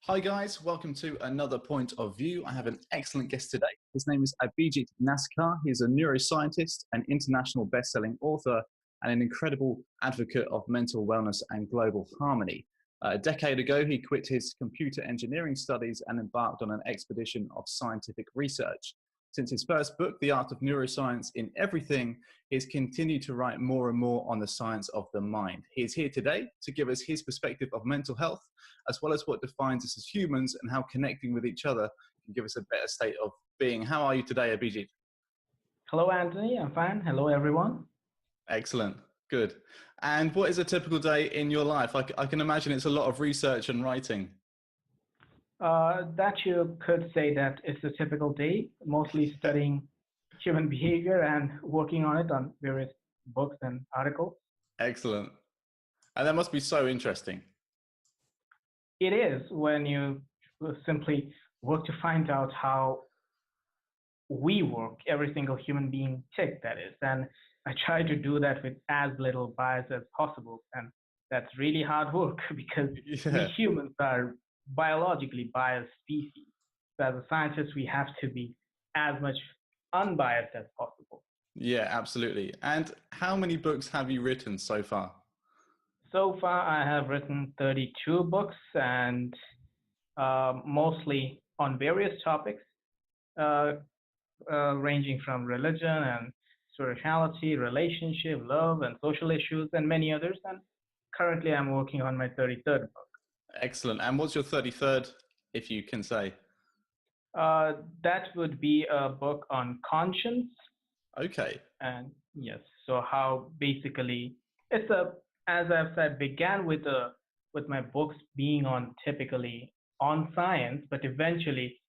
Hi guys, welcome to another point of view. I have an excellent guest today. His name is Abhijit Naskar. He's a neuroscientist, an international best-selling author, and an incredible advocate of mental wellness and global harmony. A decade ago, he quit his computer engineering studies and embarked on an expedition of scientific research. Since his first book, The Art of Neuroscience in Everything, he's continued to write more and more on the science of the mind. He is here today to give us his perspective of mental health, as well as what defines us as humans and how connecting with each other can give us a better state of being. How are you today, Abhijit? Hello, Anthony. I'm fine. Hello, everyone. Excellent. Good. And what is a typical day in your life? I can imagine it's a lot of research and writing. That you could say that it's a typical day, mostly studying human behavior and working on it on various books and articles. Excellent. And that must be so interesting. It is when you simply work to find out how we work, every single human being tick, that is. And I try to do that with as little bias as possible. And that's really hard work because we humans are biologically biased species. So as a scientist, we have to be as much unbiased as possible. Yeah, absolutely. And how many books have you written so far? So far, I have written 32 books and mostly on various topics, ranging from religion and spirituality, relationship, love, and social issues, and many others. And currently, I'm working on my 33rd book. Excellent. And what's your 33rd, if you can say? That would be a book on conscience. Okay. And yes, so how basically it's a, as I've said, began with my books being on typically on science, but eventually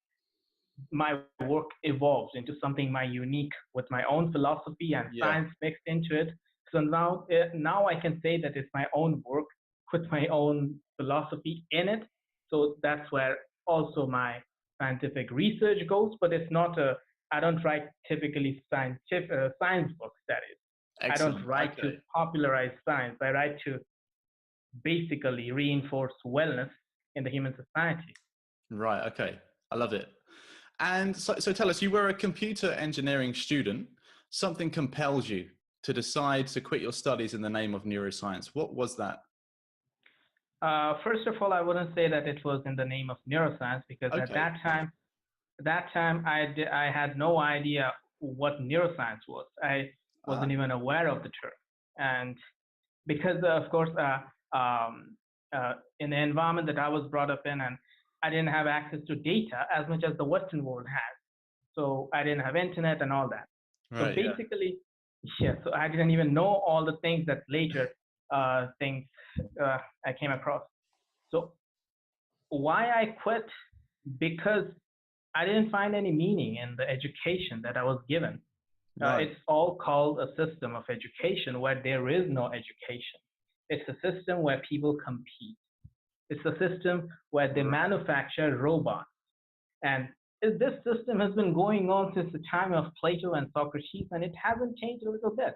my work evolves into something my unique with my own philosophy and science mixed into it. So now I can say that it's my own work with my own philosophy in it. So that's where also my scientific research goes, but it's not I don't write typically science books, that is. Excellent. I don't write to popularize science. I write to basically reinforce wellness in the human society. Right. Okay. I love it. And so tell us, you were a computer engineering student. Something compelled you to decide to quit your studies in the name of neuroscience. What was that? First of all, I wouldn't say that it was in the name of neuroscience because at that time I had no idea what neuroscience was. I wasn't even aware of the term, and because of course in the environment that I was brought up in, and I didn't have access to data as much as the Western world has. So I didn't have internet and all that. So basically, so I didn't even know all the things that later things I came across. So why I quit? Because I didn't find any meaning in the education that I was given. It's all called a system of education where there is no education. It's a system where people compete. It's a system where they manufacture robots. And this system has been going on since the time of Plato and Socrates, and it hasn't changed a little bit.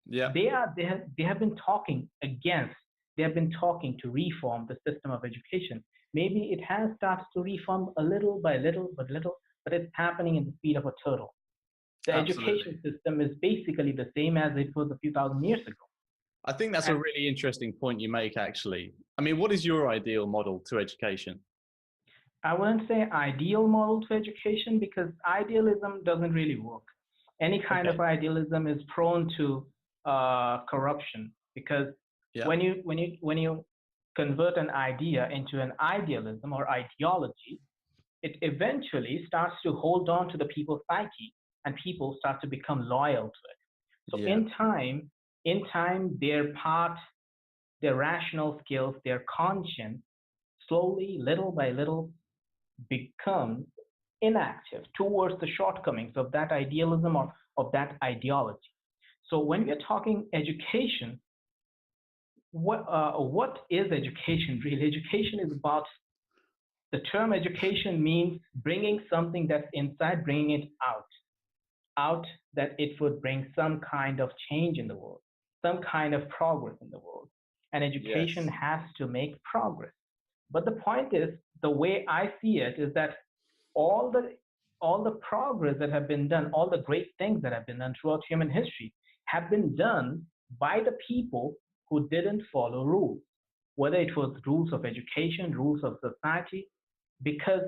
Yeah. They have been talking to reform the system of education. Maybe it has started to reform a little by little, but it's happening in the speed of a turtle. The education system is basically the same as it was a few thousand years ago. I think that's a really interesting point you make, actually. I mean, what is your ideal model to education? I wouldn't say ideal model to education because idealism doesn't really work. Any kind of idealism is prone to corruption because when you convert an idea into an idealism or ideology, it eventually starts to hold on to the people's psyche, and people start to become loyal to it. So in time, their rational skills, their conscience, slowly, little by little, becomes inactive towards the shortcomings of that idealism or of that ideology. So when we're talking education, what is education really? Education is about, the term education means bringing something that's inside, bringing it out that it would bring some kind of change in the world, some kind of progress in the world. And education has to make progress. But the point is, the way I see it is that all the all the progress that have been done, all the great things that have been done throughout human history have been done by the people who didn't follow rules, whether it was rules of education, rules of society, because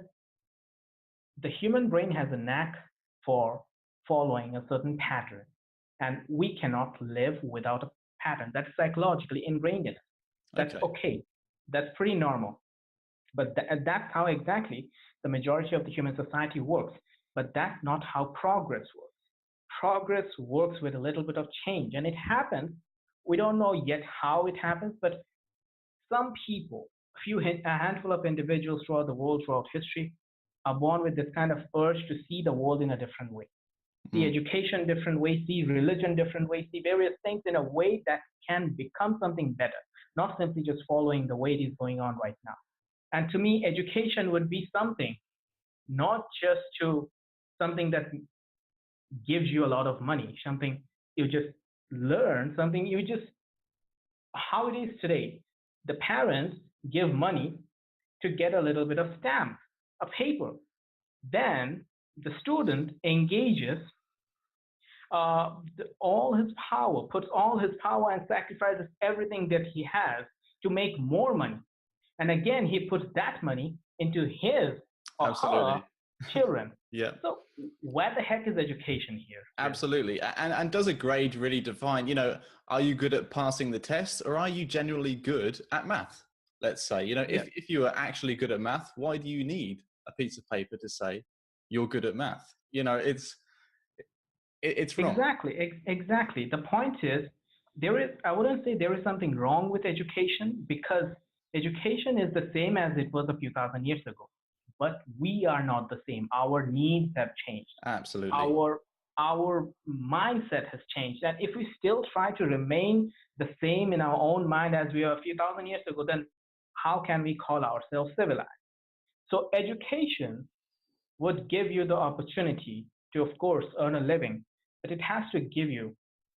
the human brain has a knack for following a certain pattern, and we cannot live without a pattern. That's psychologically ingrained in us. That's Okay. okay. That's pretty normal. But that's how exactly the majority of the human society works. But that's not how progress works. Progress works with a little bit of change, and it happens. We don't know yet how it happens, but some people, a handful of individuals throughout the world, throughout history, are born with this kind of urge to see the world in a different way, see Mm. education different way, see religion different way, see various things in a way that can become something better, not simply just following the way it is going on right now. And to me, education would be something, not just to something that gives you a lot of money, something you just learn, something you just, how it is today. The parents give money to get a little bit of stamp, a paper. Then the student engages all his power, puts all his power and sacrifices everything that he has to make more money. And again, he puts that money into his or her Absolutely. children. Yeah. So, where the heck is education here, really? Absolutely. And does a grade really define, are you good at passing the test or are you generally good at math? Let's say, Yeah, if you are actually good at math, why do you need a piece of paper to say you're good at math? It's wrong. exactly. The point is, I wouldn't say there is something wrong with education because education is the same as it was a few thousand years ago. But we are not the same. Our needs have changed. Absolutely. Our mindset has changed. And if we still try to remain the same in our own mind as we were a few thousand years ago, then how can we call ourselves civilized? So education would give you the opportunity to, of course, earn a living, but it has to give you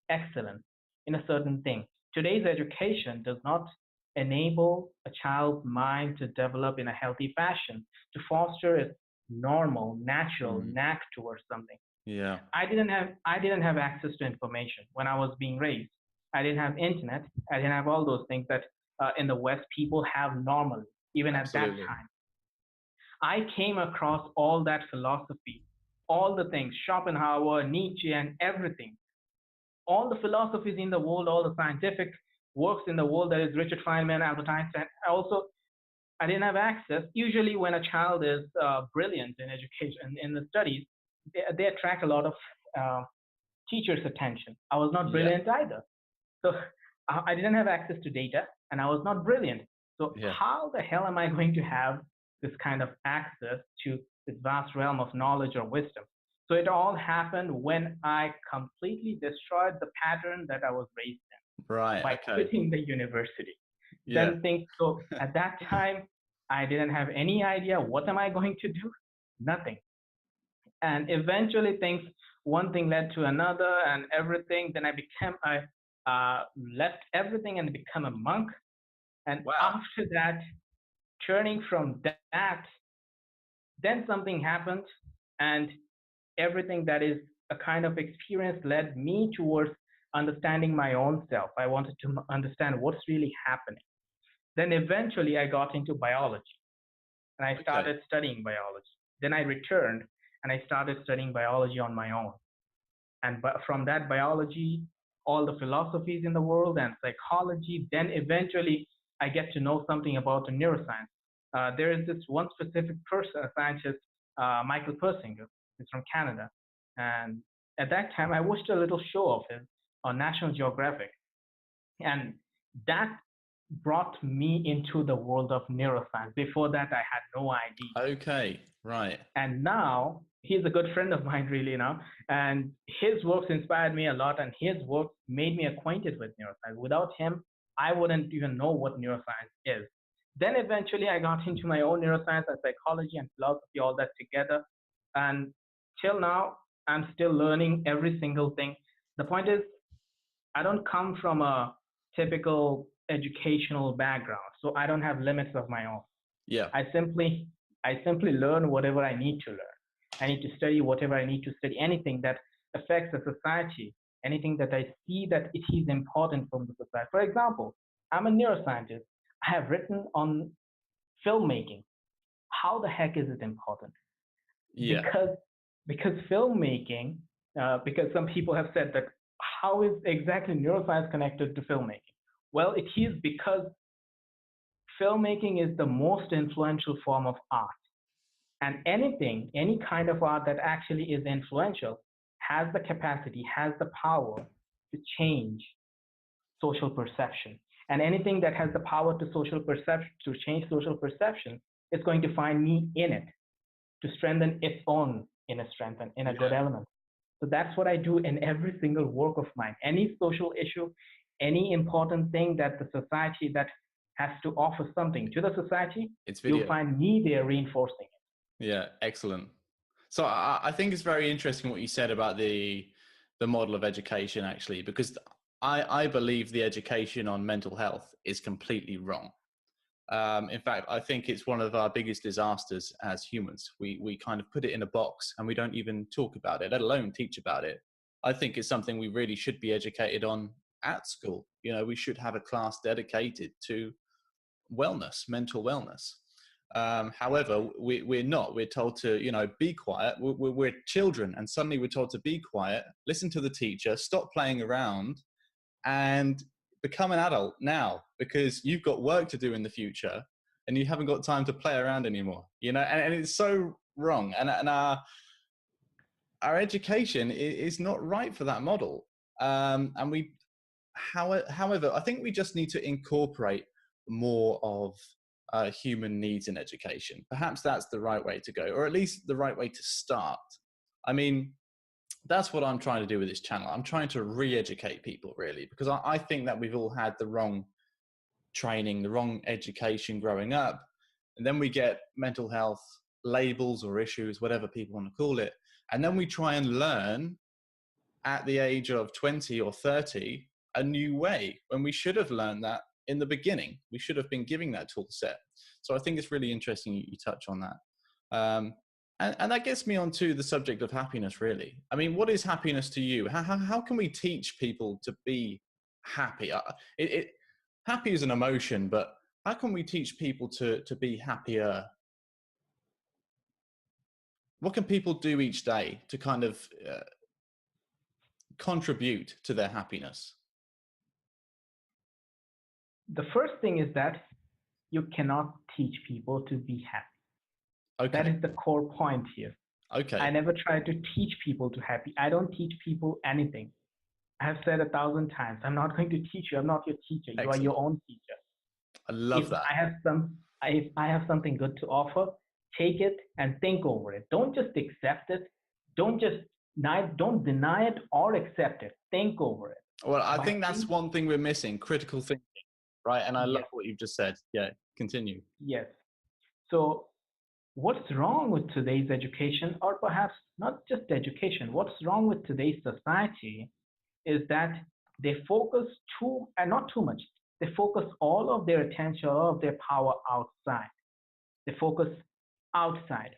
excellence in a certain thing. Today's education does not enable a child's mind to develop in a healthy fashion, to foster its normal, natural Mm. knack towards something. Yeah. I didn't have access to information when I was being raised. I didn't have internet. I didn't have all those things that in the West people have normally, even at that Absolutely. time. I came across all that philosophy, all the things, Schopenhauer, Nietzsche, and everything, all the philosophies in the world, all the scientific works in the world, that is Richard Feynman, Albert Einstein. I didn't have access. Usually, when a child is brilliant in education, in the studies, they attract a lot of uh, teachers' attention. I was not Yeah. brilliant either. So I didn't have access to data and I was not brilliant. So Yeah. how the hell am I going to have this kind of access to this vast realm of knowledge or wisdom? So it all happened when I completely destroyed the pattern that I was raised in Right. by Okay. quitting the university. Yeah. Then things, so at that time, I didn't have any idea what am I going to do? Nothing. And eventually things, one thing led to another and everything. Then I left everything and become a monk. And Wow. after that, turning from that, then something happened, and everything that is a kind of experience led me towards understanding my own self. I wanted to understand what's really happening. Then eventually I got into biology and I Okay. started studying biology. Then I returned and I started studying biology on my own. And from that biology, all the philosophies in the world and psychology, then eventually I get to know something about the neuroscience. There is this one specific person, a scientist, Michael Persinger. He's from Canada. And at that time, I watched a little show of his on National Geographic. And that brought me into the world of neuroscience. Before that, I had no idea. Okay. Right. And now he's a good friend of mine, really now. And his works inspired me a lot, and his work made me acquainted with neuroscience. Without him, I wouldn't even know what neuroscience is. Then eventually, I got into my own neuroscience and psychology and philosophy, all that together. And till now, I'm still learning every single thing. The point is, I don't come from a typical educational background, so I don't have limits of my own. Yeah. I simply learn whatever I need to learn. I need to study whatever I need to study. Anything that affects the society, anything that I see that it is important from the society. For example, I'm a neuroscientist. I have written on filmmaking. How the heck is it important? Yeah. Because filmmaking, because some people have said that how is exactly neuroscience connected to filmmaking? Well, it is because filmmaking is the most influential form of art. And anything, any kind of art that actually is influential has the capacity, has the power to change social perception. And anything that has the power to change social perception is going to find me in it to strengthen its own inner strength and inner good Yeah. element. So that's what I do in every single work of mine. Any social issue, any important thing that the society that has to offer something to the society, It's you'll video. find me there reinforcing it. Yeah. Excellent. So I think it's very interesting what you said about the model of education, actually, because I believe the education on mental health is completely wrong. In fact, I think it's one of our biggest disasters as humans. We kind of put it in a box and we don't even talk about it, let alone teach about it. I think it's something we really should be educated on at school. You know, we should have a class dedicated to wellness, mental wellness. However, we're not. We're told to, you know, be quiet. We're children, and suddenly we're told to be quiet, listen to the teacher, stop playing around, and become an adult now, because you've got work to do in the future, and you haven't got time to play around anymore. You know, and it's so wrong. And our education is not right for that model. And we, however, I think we just need to incorporate more of human needs in education. Perhaps that's the right way to go, or at least the right way to start. I mean, that's what I'm trying to do with this channel. I'm trying to re-educate people, really, because I think that we've all had the wrong training, the wrong education growing up. And then we get mental health labels or issues, whatever people want to call it. And then we try and learn at the age of 20 or 30 a new way, when we should have learned that in the beginning. We should have been giving that tool set. So I think it's really interesting you touch on that. And that gets me onto the subject of happiness, really. I mean, what is happiness to you? How can we teach people to be happy? Happy is an emotion, but how can we teach people to be happier? What can people do each day to kind of contribute to their happiness? The first thing is that you cannot teach people to be happy. That Okay. is the core point here. Okay. I never try to teach people to happy. I don't teach people anything. I have said 1,000 times, I'm not going to teach you. I'm not your teacher. You are Excellent. your own teacher. I love that. If I have something good to offer, take it and think over it. Don't just accept it. Don't deny it or accept it. Think over it. Well, I think that's one thing we're missing: critical thinking, right? And I love Yes, what you've just said. Yeah, continue. yes. So what's wrong with today's education, or perhaps not just education, what's wrong with today's society is that they focus and not too much, they focus all of their attention, all of their power outside. They focus outside.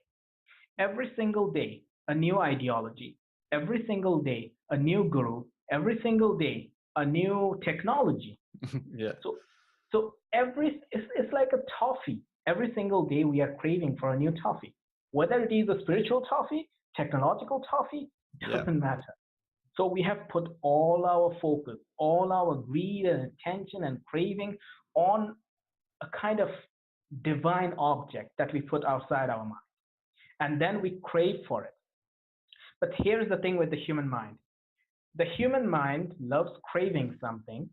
Every single day, a new ideology. Every single day, a new guru. Every single day, a new technology. Yeah. So it's like a toffee. Every single day we are craving for a new toffee. Whether it is a spiritual toffee, technological toffee, doesn't matter. So we have put all our focus, all our greed and attention and craving on a kind of divine object that we put outside our mind. And then we crave for it. But here's the thing with the human mind. The human mind loves craving something,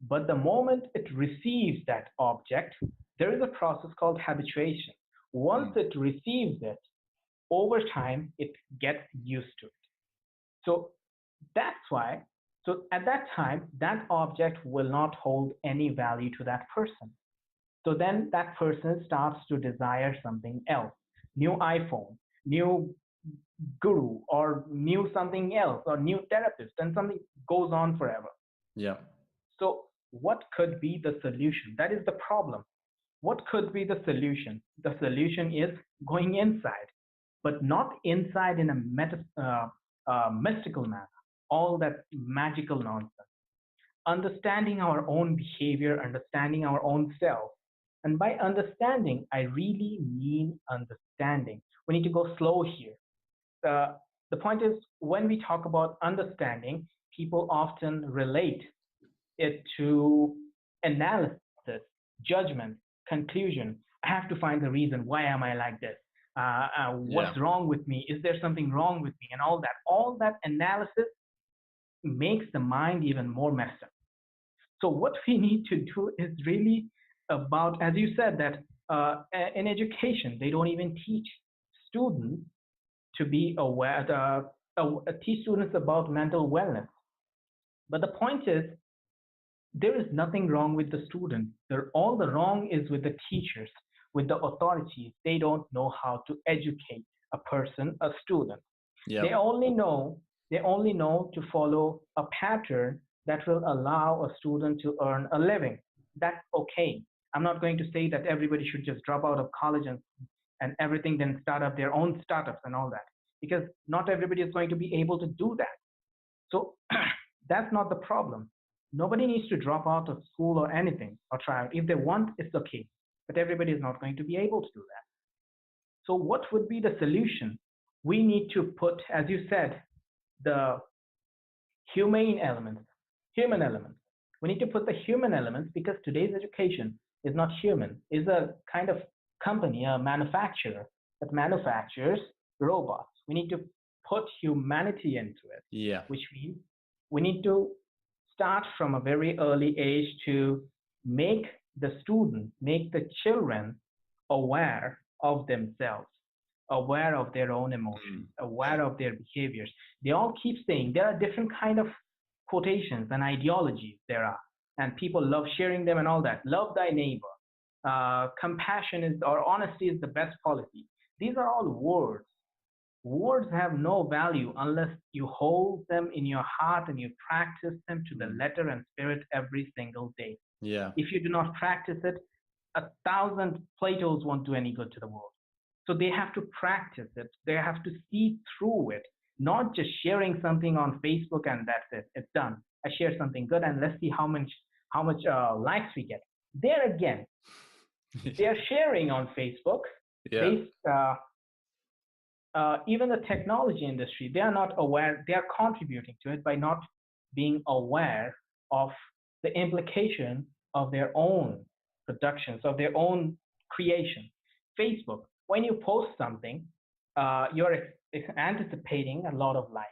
but the moment it receives that object, there is a process called habituation. Once it receives it, over time, it gets used to it. So that's why, so at that time, that object will not hold any value to that person. So then that person starts to desire something else, new iPhone, new guru, or new something else, or new therapist, and something goes on forever. Yeah. So what could be the solution? That is the problem. what could be the solution? The solution is going inside, but not inside in a mystical manner, all that magical nonsense. Understanding our own behavior, understanding our own self. And by understanding, I really mean understanding. We need to go slow here. The point is, when we talk about understanding, people often relate it to analysis, judgment, conclusion. I have to find the reason. Why am I like this? Yeah. What's wrong with me? Is there something wrong with me? And all that. All that analysis makes the mind even more messed up. So what we need to do is really about, as you said, that in education they don't even teach students to be aware, teach students about mental wellness. But the point is, there is nothing wrong with the student. All the wrong is with the teachers, with the authorities. They don't know how to educate a person, a student. Yeah. They only know to follow a pattern that will allow a student to earn a living. That's okay. I'm not going to say that everybody should just drop out of college and everything, then start up their own startups and all that, because not everybody is going to be able to do that. So that's not the problem. Nobody needs to drop out of school or anything or try out. If they want, it's okay. But everybody is not going to be able to do that. So what would be the solution? We need to put, as you said, the humane elements, human elements. We need to put the human elements because today's education is not human. It's a kind of company, a manufacturer that manufactures robots. We need to put humanity into it, Yeah. which means we need to start from a very early age to make the students, make the children aware of themselves, aware of their own emotions, Yeah. aware of their behaviors. They all keep saying there are different kind of quotations and ideologies there are, and people love sharing them and all that. Love thy neighbor. Compassion is or honesty is the best policy. These are all words. Words have no value unless you hold them in your heart and you practice them to the Mm. letter and spirit every single day. Yeah. If you do not practice it, 1,000 Platos won't do any good to the world. So they have to practice it. They have to see through it, not just sharing something on Facebook and that's it. It's done. I share something good and let's see how much likes we get. There again, they are sharing on Facebook. Yeah. They Even the technology industry, they are not aware. They are contributing to it by not being aware of the implication of their own productions, of their own creation. Facebook, when you post something, you're anticipating a lot of likes.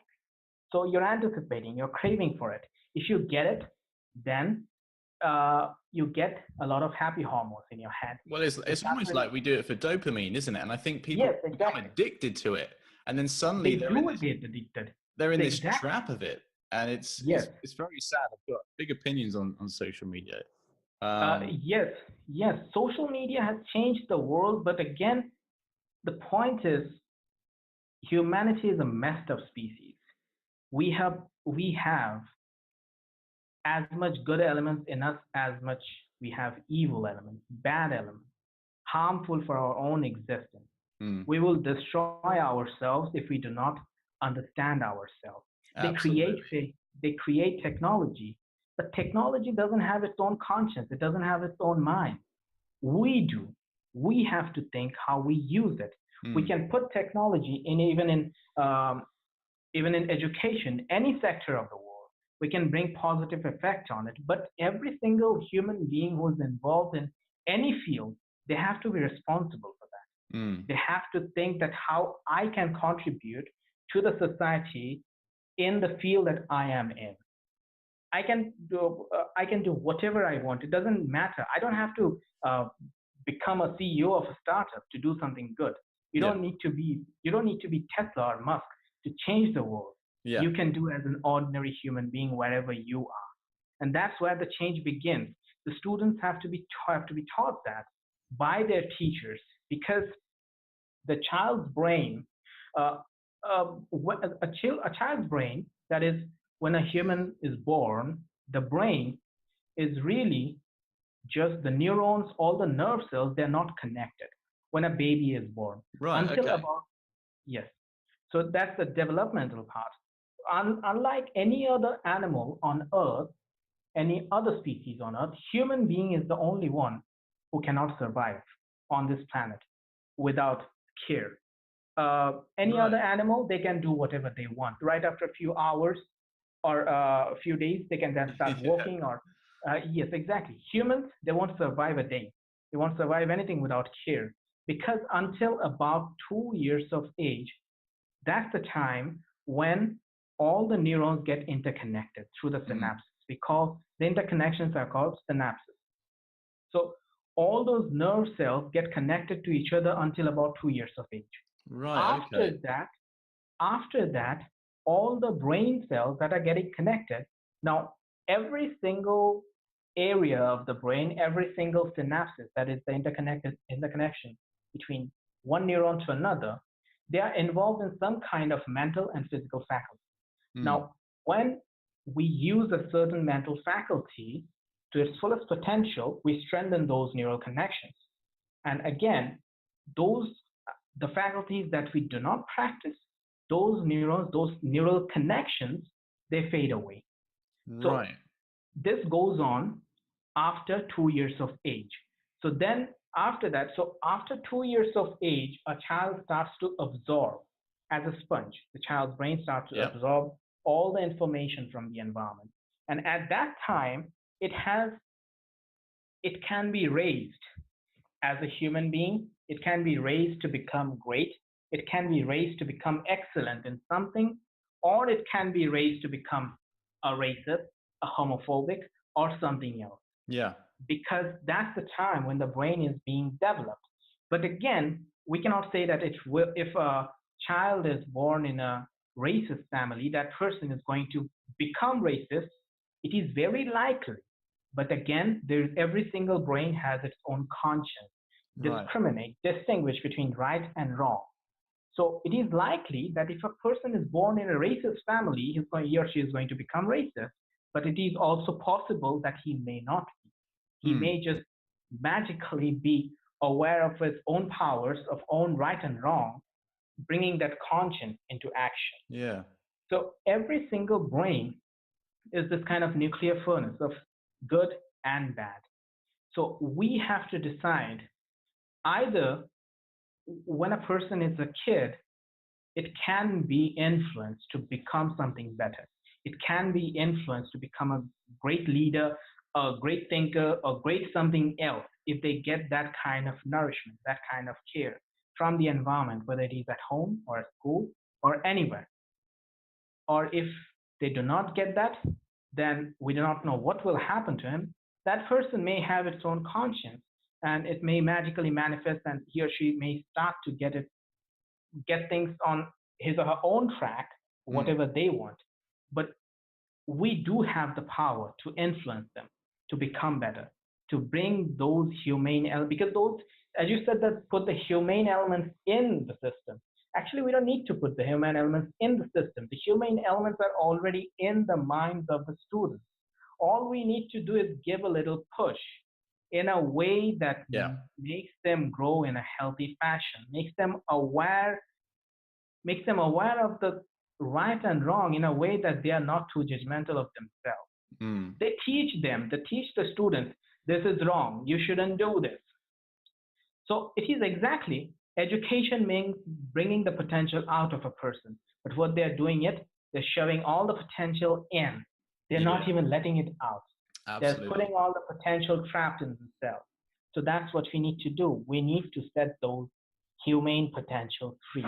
So you're anticipating, you're craving for it. If you get it, then you get a lot of happy hormones in your head. Well, it's almost like we do it for dopamine, isn't it? And I think people Yes, become exactly. addicted to it, and then suddenly They do get addicted. they're in this Exactly. trap of it, and it's Yes. it's very sad. I've got big opinions on social media. Um, Yes, yes. Social media has changed the world, but again, the point is humanity is a messed up species. We have as much good elements in us as much we have evil elements, bad elements, harmful for our own existence. mm, We will destroy ourselves if we do not understand ourselves. They create absolutely. they create technology, but technology doesn't have its own conscience. It doesn't have its own mind. We do. We have to think how we use it. We Mm, can put technology in even in education, any sector of the world. We can bring positive effect on it. But every single human being who is involved in any field, they have to be responsible for that. mm, They have to think that how I can contribute to the society in the field that I am in. I can do whatever I want. It doesn't matter. I don't have to become a CEO of a startup to do something good. You yeah. don't need to be you don't need to be Tesla or Musk to change the world. Yeah. You can do as an ordinary human being wherever you are, and that's where the change begins. The students have to be taught that by their teachers because the child's brain, uh, a child's brain, that is, when a human is born, the brain is really just the neurons, all the nerve cells, they're not connected when a baby is born Right. until Okay. about, yes. So that's the developmental part. Unlike any other animal on Earth, any other species on Earth, human being is the only one who cannot survive on this planet without care. Any Right. other animal, they can do whatever they want. Right after a few hours or a few days, they can then start Yeah. walking. Or yes, exactly. Humans, they won't survive a day. They won't survive anything without care because until about 2 years of age, that's the time when all the neurons get interconnected through the Mm. synapses. We call the interconnections are called synapses. So all those nerve cells get connected to each other until about 2 years of age. Right. Okay. After that, after that, all the brain cells that are getting connected. Now, every single area of the brain, every single synapses, that is the interconnection between one neuron to another, they are involved in some kind of mental and physical faculty. Mm. Now, when we use a certain mental faculty to its fullest potential, we strengthen those neural connections. And again, those the faculties that we do not practice, those neurons, those neural connections, they fade away. So Right. this goes on after 2 years of age. So then after that, so after 2 years of age, a child starts to absorb as a sponge. The child's brain starts to Yep. absorb all the information from the environment. And at that time, it can be raised as a human being. It can be raised to become great. It can be raised to become excellent in something, or it can be raised to become a racist, a homophobic, or something else. Yeah. Because that's the time when the brain is being developed. But again, we cannot say that if a child is born in a racist family, that person is going to become racist. It is very likely. But again, every single brain has its own conscience, Right. discriminate, distinguish between right and wrong. So it is likely that if a person is born in a racist family, he or she is going to become racist. But it is also possible that he may not be. He Mm. may just magically be aware of his own powers, of own right and wrong, bringing that conscience into action. Yeah. So every single brain is this kind of nuclear furnace of good and bad. So we have to decide either when a person is a kid, it can be influenced to become something better. It can be influenced to become a great leader, a great thinker, a great something else if they get that kind of nourishment, that kind of care from the environment, whether it is at home or at school or anywhere. Or if they do not get that, then we do not know what will happen to him. That person may have its own conscience and it may magically manifest and he or she may start to get things on his or her own track, Mm. whatever they want. But we do have the power to influence them to become better, to bring those humane elements, because those, as you said, that put the humane elements in the system. Actually, we don't need to put the humane elements in the system. The humane elements are already in the minds of the students. All we need to do is give a little push in a way that Yeah. makes them grow in a healthy fashion, makes them aware of the right and wrong in a way that they are not too judgmental of themselves. Mm. They teach the students, this is wrong, you shouldn't do this. So it is exactly education means bringing the potential out of a person. But what they're doing it, they're shoving all the potential in. They're not Yeah. even letting it out. They're Absolutely. putting all the potential trapped in themselves. So that's what we need to do. We need to set those humane potential free.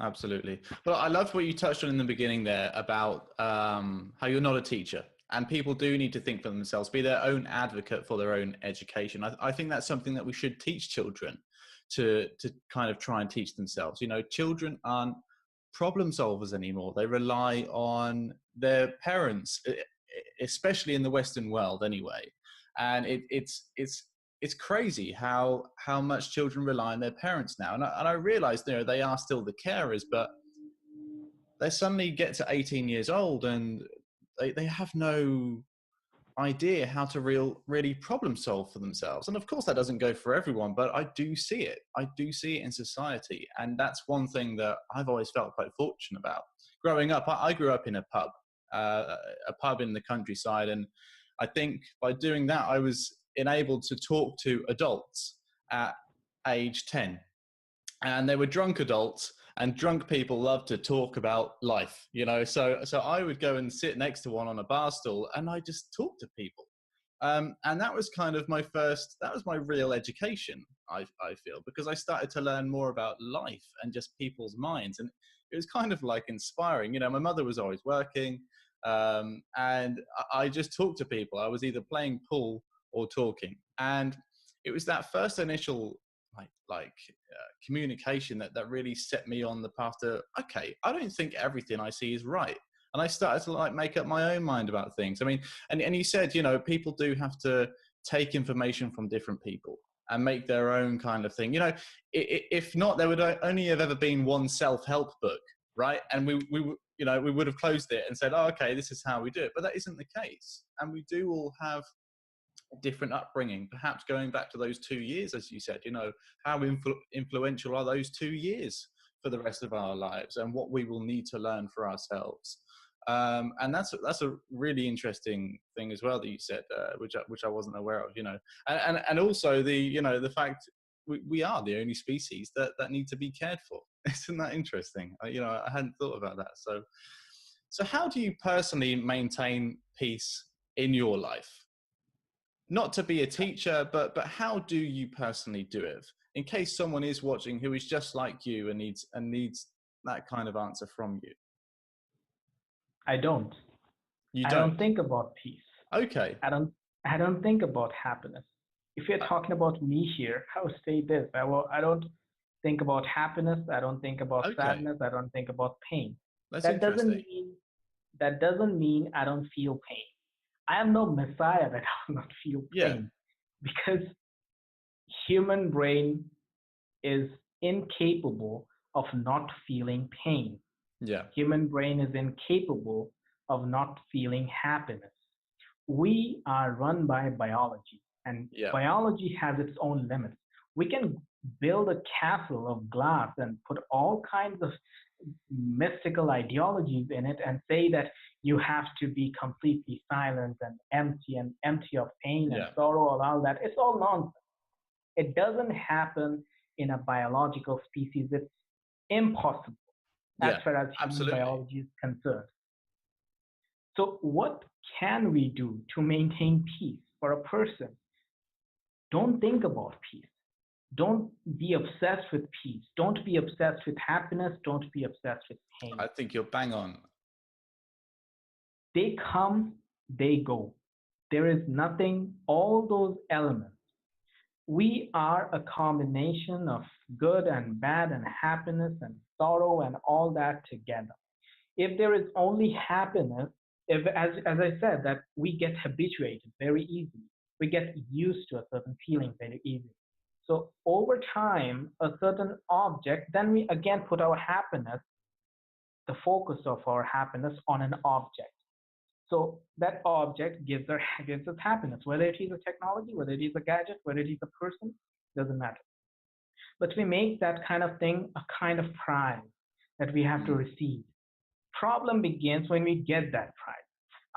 Absolutely. Well, I loved what you touched on in the beginning there about how you're not a teacher and people do need to think for themselves, be their own advocate for their own education. I think that's something that we should teach children to kind of try and teach themselves. You know, children aren't problem solvers anymore. They rely on their parents, especially in the Western world anyway. And it's crazy how much children rely on their parents now. And I realize, you know, they are still the carers, but they suddenly get to 18 years old and they have no idea how to really problem solve for themselves. And of course that doesn't go for everyone, but I do see it. I do see it in society. And that's one thing that I've always felt quite fortunate about. Growing up, I grew up in a pub in the countryside. And I think by doing that, I was enabled to talk to adults at age 10. And they were drunk adults, and drunk people love to talk about life, so I would go and sit next to one on a bar stool, and I just talk to people. And that was kind of that was my real education, I feel, because I started to learn more about life and just people's minds. And it was kind of like inspiring. My mother was always working, and I just talked to people. I was either playing pool or talking. And it was that first initial communication that really set me on the path to, okay, I don't think everything I see is right. And I started to make up my own mind about things. I mean, and you said, people do have to take information from different people and make their own kind of thing. If not, there would only have ever been one self-help book, right? And we would have closed it and said, oh, okay, this is how we do it. But that isn't the case. And we do all have different upbringing, perhaps going back to those 2 years, as you said. How influential are those 2 years for the rest of our lives, and what we will need to learn for ourselves. And that's a really interesting thing as well that you said, which I wasn't aware of. And also the fact we are the only species that need to be cared for. Isn't that interesting? I hadn't thought about that. So how do you personally maintain peace in your life? Not to be a teacher, but how do you personally do it? In case someone is watching who is just like you and needs that kind of answer from you. I don't. You I don't think about peace. Okay. I don't think about happiness. If you're talking about me here, I would say this. I don't think about happiness. I don't think about sadness. I don't think about pain. That's that interesting. doesn't mean I don't feel pain. I am no messiah that I will not feel pain, because human brain is incapable of not feeling pain. Yeah. Human brain is incapable of not feeling happiness. We are run by biology, and biology has its own limits. We can build a castle of glass and put all kinds of mystical ideologies in it and say that you have to be completely silent and empty of pain and sorrow and all that. It's all nonsense. It doesn't happen in a biological species. It's impossible as far as human biology is concerned. So what can we do to maintain peace for a person? Don't think about peace. Don't be obsessed with peace. Don't be obsessed with happiness. Don't be obsessed with pain. I think you're bang on. They come, they go. There is nothing, all those elements. We are a combination of good and bad and happiness and sorrow and all that together. If there is only happiness, as I said, that we get habituated very easily. We get used to a certain feeling very easily. So over time, a certain object, then we again put our happiness, the focus of our happiness on an object. So that object gives us happiness, whether it is a technology, whether it is a gadget, whether it is a person, doesn't matter. But we make that kind of thing a kind of prize that we have to receive. Problem begins when we get that prize.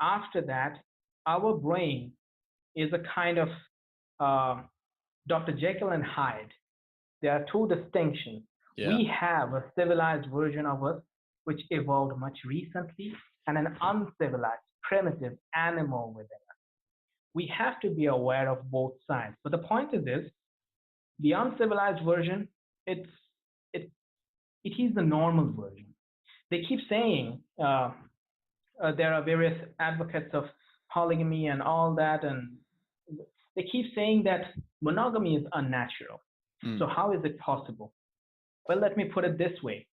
After that, our brain is a kind of Dr. Jekyll and Hyde. There are two distinctions. We have a civilized version of us, which evolved much recently, and an uncivilized, primitive animal within us. We have to be aware of both sides. But the point is this: the uncivilized version, it is the normal version. They keep saying there are various advocates of polygamy and all that, and they keep saying that monogamy is unnatural. So how is it possible? Well, let me put it this way.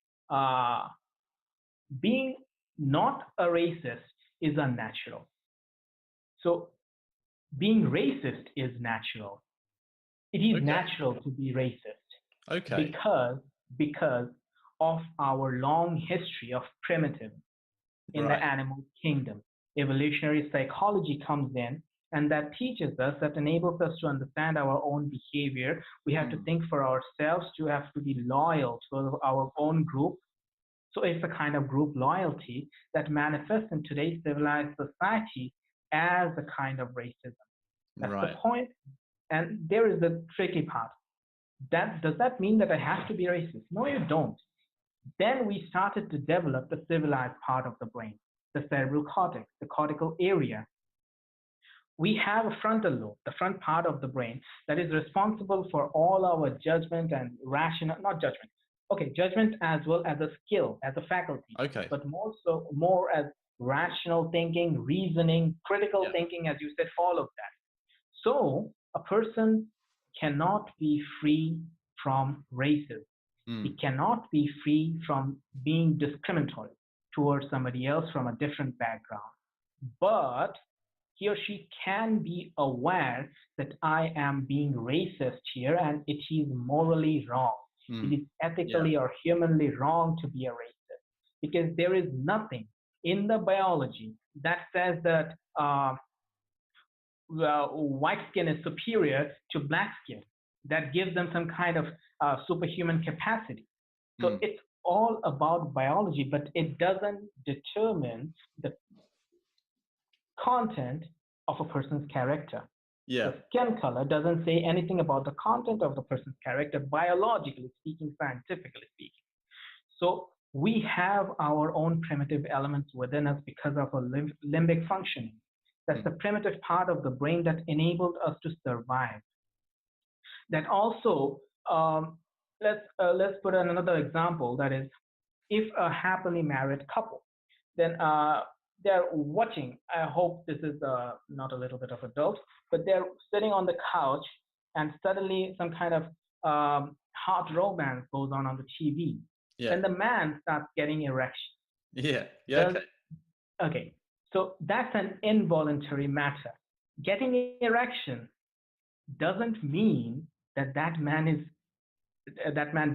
Being not a racist is unnatural. So being racist is natural. It is natural to be racist. Because of our long history of primitive in the animal kingdom. Evolutionary psychology comes in and that teaches us, that enables us to understand our own behavior. We have to think for ourselves, to have to be loyal to our own group. So it's a kind of group loyalty that manifests in today's civilized society as a kind of racism. That's the Right. point. And there is the tricky part. Does that mean that I have to be racist? No, you don't. Then we started to develop the civilized part of the brain, the cerebral cortex, the cortical area. We have a frontal lobe, the front part of the brain, that is responsible for all our judgment and rational, not judgment, okay, judgment as well as a skill, as a faculty, Okay. but more as rational thinking, reasoning, critical thinking, as you said, all of that. So a person cannot be free from racism. He cannot be free from being discriminatory towards somebody else from a different background. But he or she can be aware that I am being racist here and it is morally wrong. It is ethically or humanly wrong to be a racist, because there is nothing in the biology that says that white skin is superior to black skin, that gives them some kind of superhuman capacity. So it's all about biology, but it doesn't determine the content of a person's character. Yeah. The skin color doesn't say anything about the content of the person's character, biologically speaking, scientifically speaking. So we have our own primitive elements within us because of a limbic functioning. That's the primitive part of the brain that enabled us to survive. That also, let's put in another example. That is, if a happily married couple, then they're watching. I hope this is not a little bit of adult, but they're sitting on the couch, and suddenly some kind of hot romance goes on the TV. Yeah. Then the man starts getting erection. Yeah. Yeah. Okay. Okay. So that's an involuntary matter. Getting erection doesn't mean that that man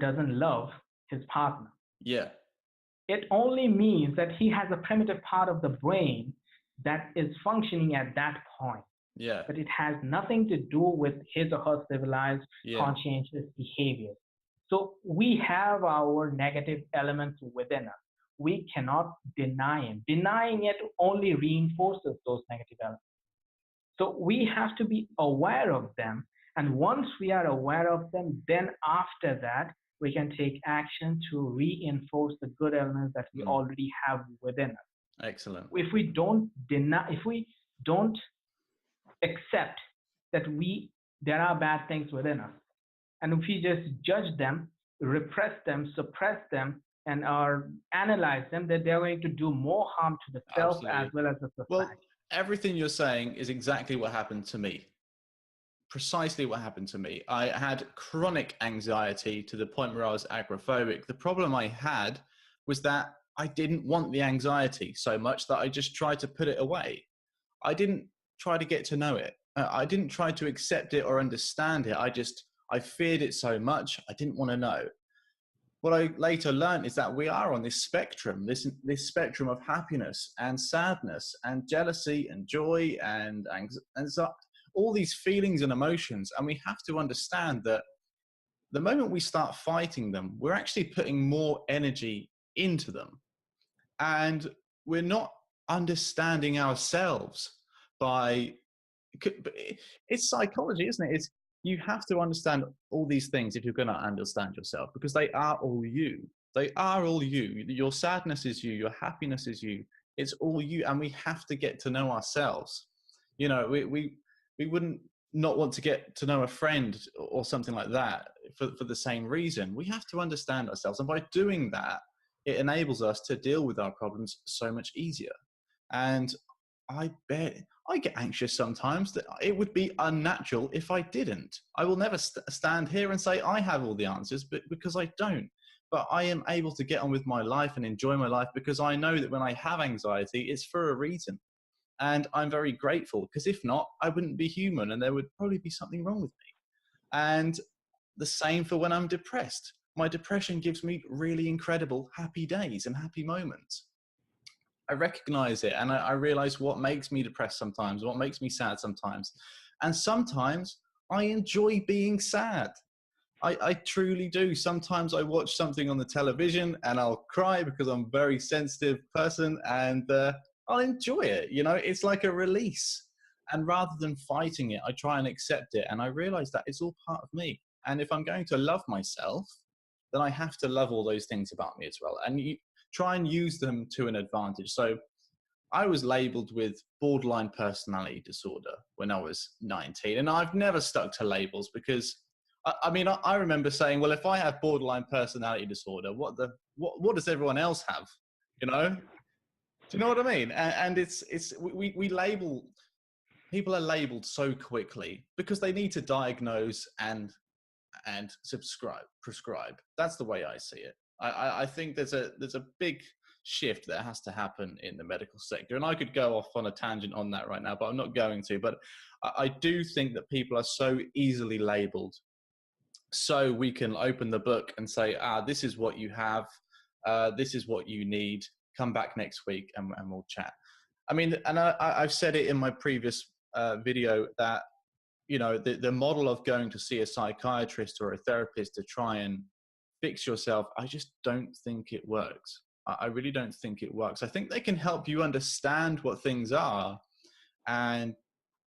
doesn't love his partner. Yeah. It only means that he has a primitive part of the brain that is functioning at that point. Yeah. But it has nothing to do with his or her civilized, conscientious behavior. So we have our negative elements within us. We cannot deny it. Denying it only reinforces those negative elements. So we have to be aware of them. And once we are aware of them, then after that, we can take action to reinforce the good elements that we already have within us. Excellent. If we don't accept that there are bad things within us, and if we just judge them, repress them, suppress them, and analyze them, that they're going to do more harm to the self as well as the society. Well, everything you're saying is exactly what happened to me. Precisely what happened to me. I had chronic anxiety to the point where I was agoraphobic. The problem I had was that I didn't want the anxiety so much that I just tried to put it away. I didn't try to get to know it. I didn't try to accept it or understand it. I feared it so much, I didn't want to know. What I later learned is that we are on this spectrum, this spectrum of happiness and sadness and jealousy and joy and so all these feelings and emotions. And we have to understand that the moment we start fighting them, we're actually putting more energy into them. And we're not understanding ourselves it's psychology, isn't it? You have to understand all these things if you're going to understand yourself, because they are all you. They are all you. Your sadness is you. Your happiness is you. It's all you. And we have to get to know ourselves. You know, we wouldn't not want to get to know a friend or something like that for the same reason. We have to understand ourselves. And by doing that, it enables us to deal with our problems so much easier. And I get anxious sometimes. That it would be unnatural if I didn't. I will never stand here and say I have all the answers, but because I don't. But I am able to get on with my life and enjoy my life because I know that when I have anxiety, it's for a reason. And I'm very grateful, because if not, I wouldn't be human and there would probably be something wrong with me. And the same for when I'm depressed. My depression gives me really incredible happy days and happy moments. I recognize it, and I realize what makes me depressed sometimes, what makes me sad sometimes. And sometimes I enjoy being sad. I truly do. Sometimes I watch something on the television and I'll cry because I'm a very sensitive person, and I'll enjoy it. You know, it's like a release. And rather than fighting it, I try and accept it. And I realize that it's all part of me. And if I'm going to love myself, then I have to love all those things about me as well. And you try and use them to an advantage. So I was labeled with borderline personality disorder when I was 19. And I've never stuck to labels because I remember saying, well, if I have borderline personality disorder, what does everyone else have? You know, do you know what I mean? And we label, people are labeled so quickly because they need to diagnose and prescribe. That's the way I see it. I think there's a big shift that has to happen in the medical sector. And I could go off on a tangent on that right now, but I'm not going to. But I do think that people are so easily labeled. So we can open the book and say, this is what you have. This is what you need. Come back next week and we'll chat. I mean, and I've said it in my previous video that, you know, the model of going to see a psychiatrist or a therapist to try and fix yourself, I just don't think it works. I really don't think it works. I think they can help you understand what things are and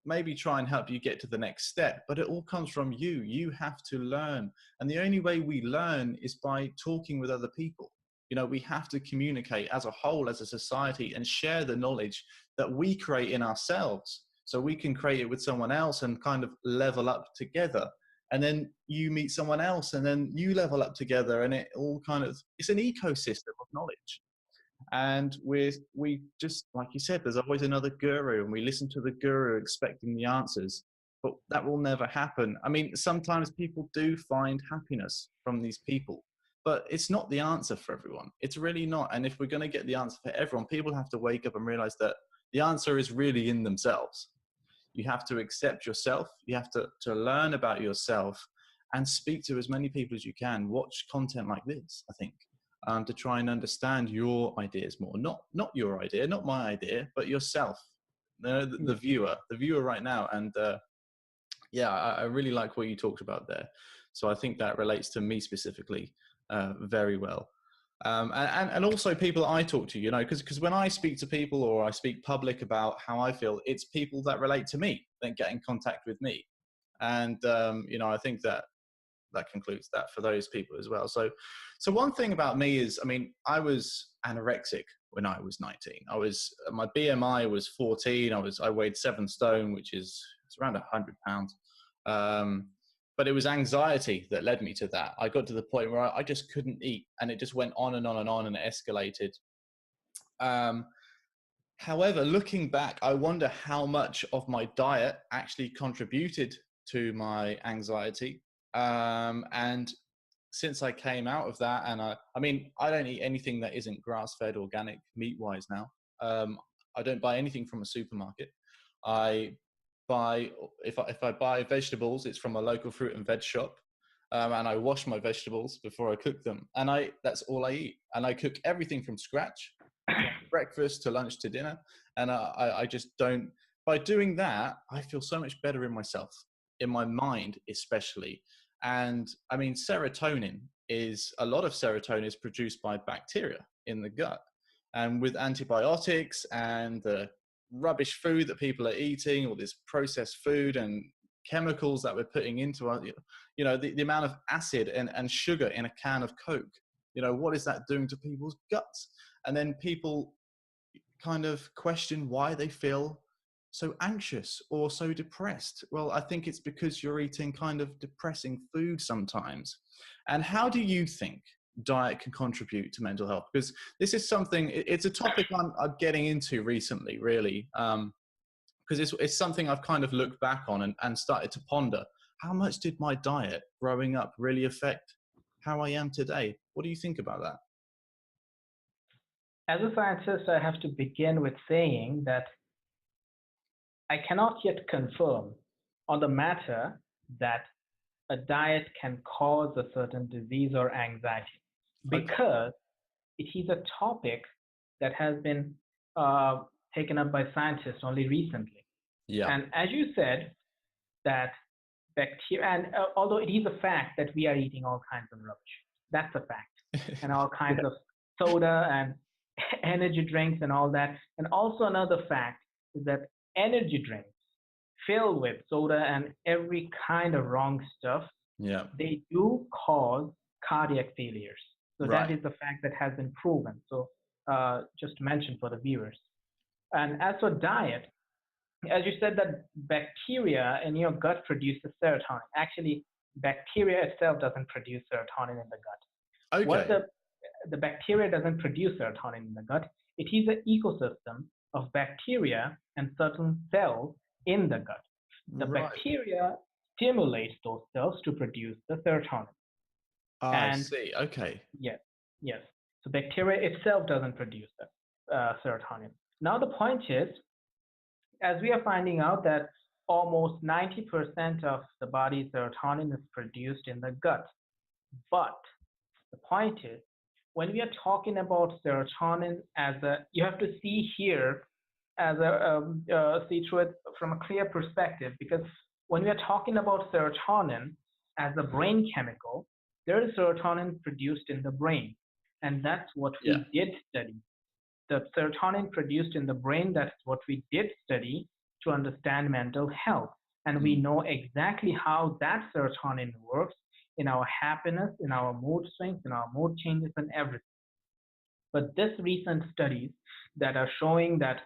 maybe try and help you get to the next step, but it all comes from you. You have to learn. And the only way we learn is by talking with other people. You know, we have to communicate as a whole, as a society, and share the knowledge that we create in ourselves, so we can create it with someone else and kind of level up together. And then you meet someone else and then you level up together, and it all kind of, it's an ecosystem of knowledge. And we just, like you said, there's always another guru, and we listen to the guru expecting the answers, but that will never happen. I mean, sometimes people do find happiness from these people, but it's not the answer for everyone. It's really not. And if we're going to get the answer for everyone, people have to wake up and realize that the answer is really in themselves. You have to accept yourself. You have to learn about yourself and speak to as many people as you can. Watch content like this, I think, to try and understand your ideas more. Not your idea, not my idea, but yourself, the viewer right now. And yeah, I really like what you talked about there. So I think that relates to me specifically very well. And also people I talk to, you know, because when I speak to people or I speak public about how I feel, it's people that relate to me that get in contact with me. And, you know, I think that concludes that for those people as well. So one thing about me is, I mean, I was anorexic when I was 19. My BMI was 14. I weighed 7 stone, which is, it's around 100 pounds. But it was anxiety that led me to that. I got to the point where I just couldn't eat, and it just went on and on and on, and it escalated. However, looking back, I wonder how much of my diet actually contributed to my anxiety. And since I came out of that, and I mean, I don't eat anything that isn't grass-fed organic meat-wise now. I don't buy anything from a supermarket. I buy, if I buy vegetables, it's from a local fruit and veg shop. And I wash my vegetables before I cook them. And that's all I eat. And I cook everything from scratch, from breakfast to lunch to dinner. And I just don't, by doing that, I feel so much better in myself, in my mind especially. And I mean, a lot of serotonin is produced by bacteria in the gut. And with antibiotics and the rubbish food that people are eating, all this processed food and chemicals that we're putting into our, you know, the amount of acid and sugar in a can of Coke, you know, what is that doing to people's guts? And then people kind of question why they feel so anxious or so depressed. Well, I think it's because you're eating kind of depressing food sometimes. And how do you think diet can contribute to mental health? Because this is something, it's a topic I'm getting into recently, really, because it's something I've kind of looked back on and started to ponder. How much did my diet growing up really affect how I am today? What do you think about that? As a scientist, I have to begin with saying that I cannot yet confirm on the matter that a diet can cause a certain disease or anxiety, because it is a topic that has been taken up by scientists only recently. Yeah. And as you said, that bacteria, and although it is a fact that we are eating all kinds of rubbish, that's a fact, and all kinds Yeah. of soda and energy drinks and all that. And also another fact is that energy drinks filled with soda and every kind of wrong stuff, Yeah. they do cause cardiac failures. So that Right. is a fact that has been proven. So just to mention for the viewers. And as for diet, as you said that bacteria in your gut produces serotonin. Actually, bacteria itself doesn't produce serotonin in the gut. What Okay. the bacteria doesn't produce serotonin in the gut. It is an ecosystem of bacteria and certain cells in the gut. The Right. bacteria stimulates those cells to produce the serotonin. I And see. Okay. yes, yes. So bacteria itself doesn't produce the serotonin. Now the point is, as we are finding out that almost 90% of the body's serotonin is produced in the gut. But the point is, when we are talking about serotonin as a, you have to see here as see through it from a clear perspective, because when we are talking about serotonin as a brain chemical, there is serotonin produced in the brain, and that's what Yeah. we did study. The serotonin produced in the brain, that's what we did study to understand mental health. And we know exactly how that serotonin works in our happiness, in our mood swings, in our mood changes, and everything. But this recent studies that are showing that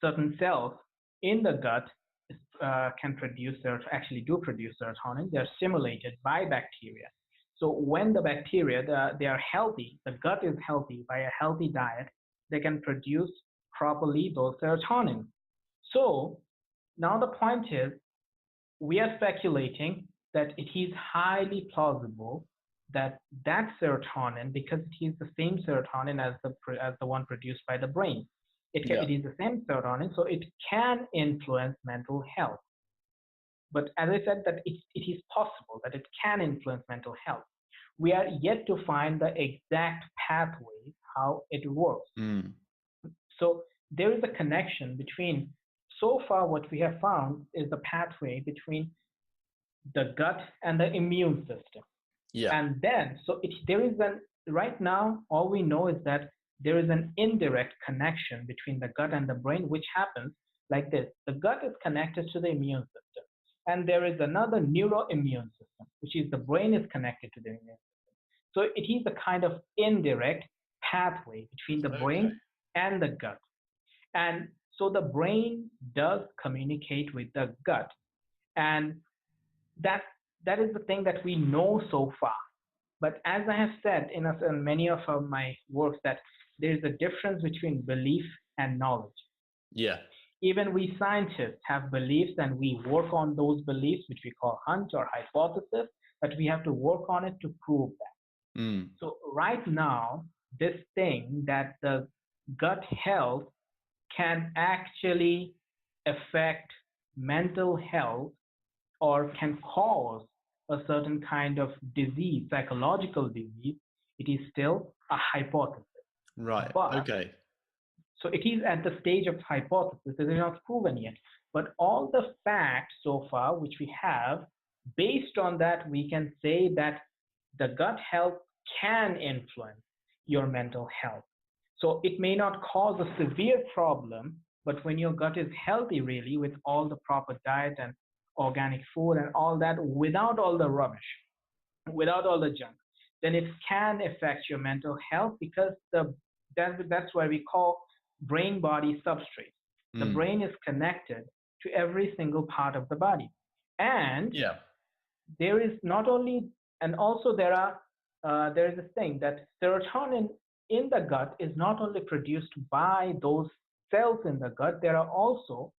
certain cells in the gut can produce actually do produce serotonin. They're stimulated by bacteria. So when the bacteria they are healthy, the gut is healthy by a healthy diet, they can produce properly those serotonin. So now the point is, we are speculating that it is highly plausible that that serotonin, because it is the same serotonin as the one produced by the brain, Yeah. it is the same serotonin, so it can influence mental health. But as I said, that it is possible that it can influence mental health. We are yet to find the exact pathway how it works. Mm. So there is a connection between. So far, what we have found is the pathway between the gut and the immune system. Yeah. And then, so there is an, right now, all we know is that there is an indirect connection between the gut and the brain, which happens like this. The gut is connected to the immune system. And there is another neuroimmune system, which is the brain is connected to the immune system. So it is a kind of indirect pathway between the Okay. brain and the gut. And so the brain does communicate with the gut. And that that is the thing that we know so far. But as I have said in many of my works, that there is a difference between belief and knowledge. Yeah. Even we scientists have beliefs and we work on those beliefs, which we call hunch or hypothesis, but we have to work on it to prove that. Mm. So right now, this thing that the gut health can actually affect mental health or can cause a certain kind of disease, psychological disease, it is still a hypothesis. Right. But Okay. so it is at the stage of hypothesis, it is not proven yet. But all the facts so far which we have, based on that, we can say that the gut health can influence your mental health. So it may not cause a severe problem, but when your gut is healthy, really, with all the proper diet and organic food and all that, without all the rubbish, without all the junk, then it can affect your mental health, because that's why we call brain body substrate. The Mm. brain is connected to every single part of the body. And Yeah. there is not only, and also there is a thing that serotonin in the gut is not only produced by those cells in the gut. There are also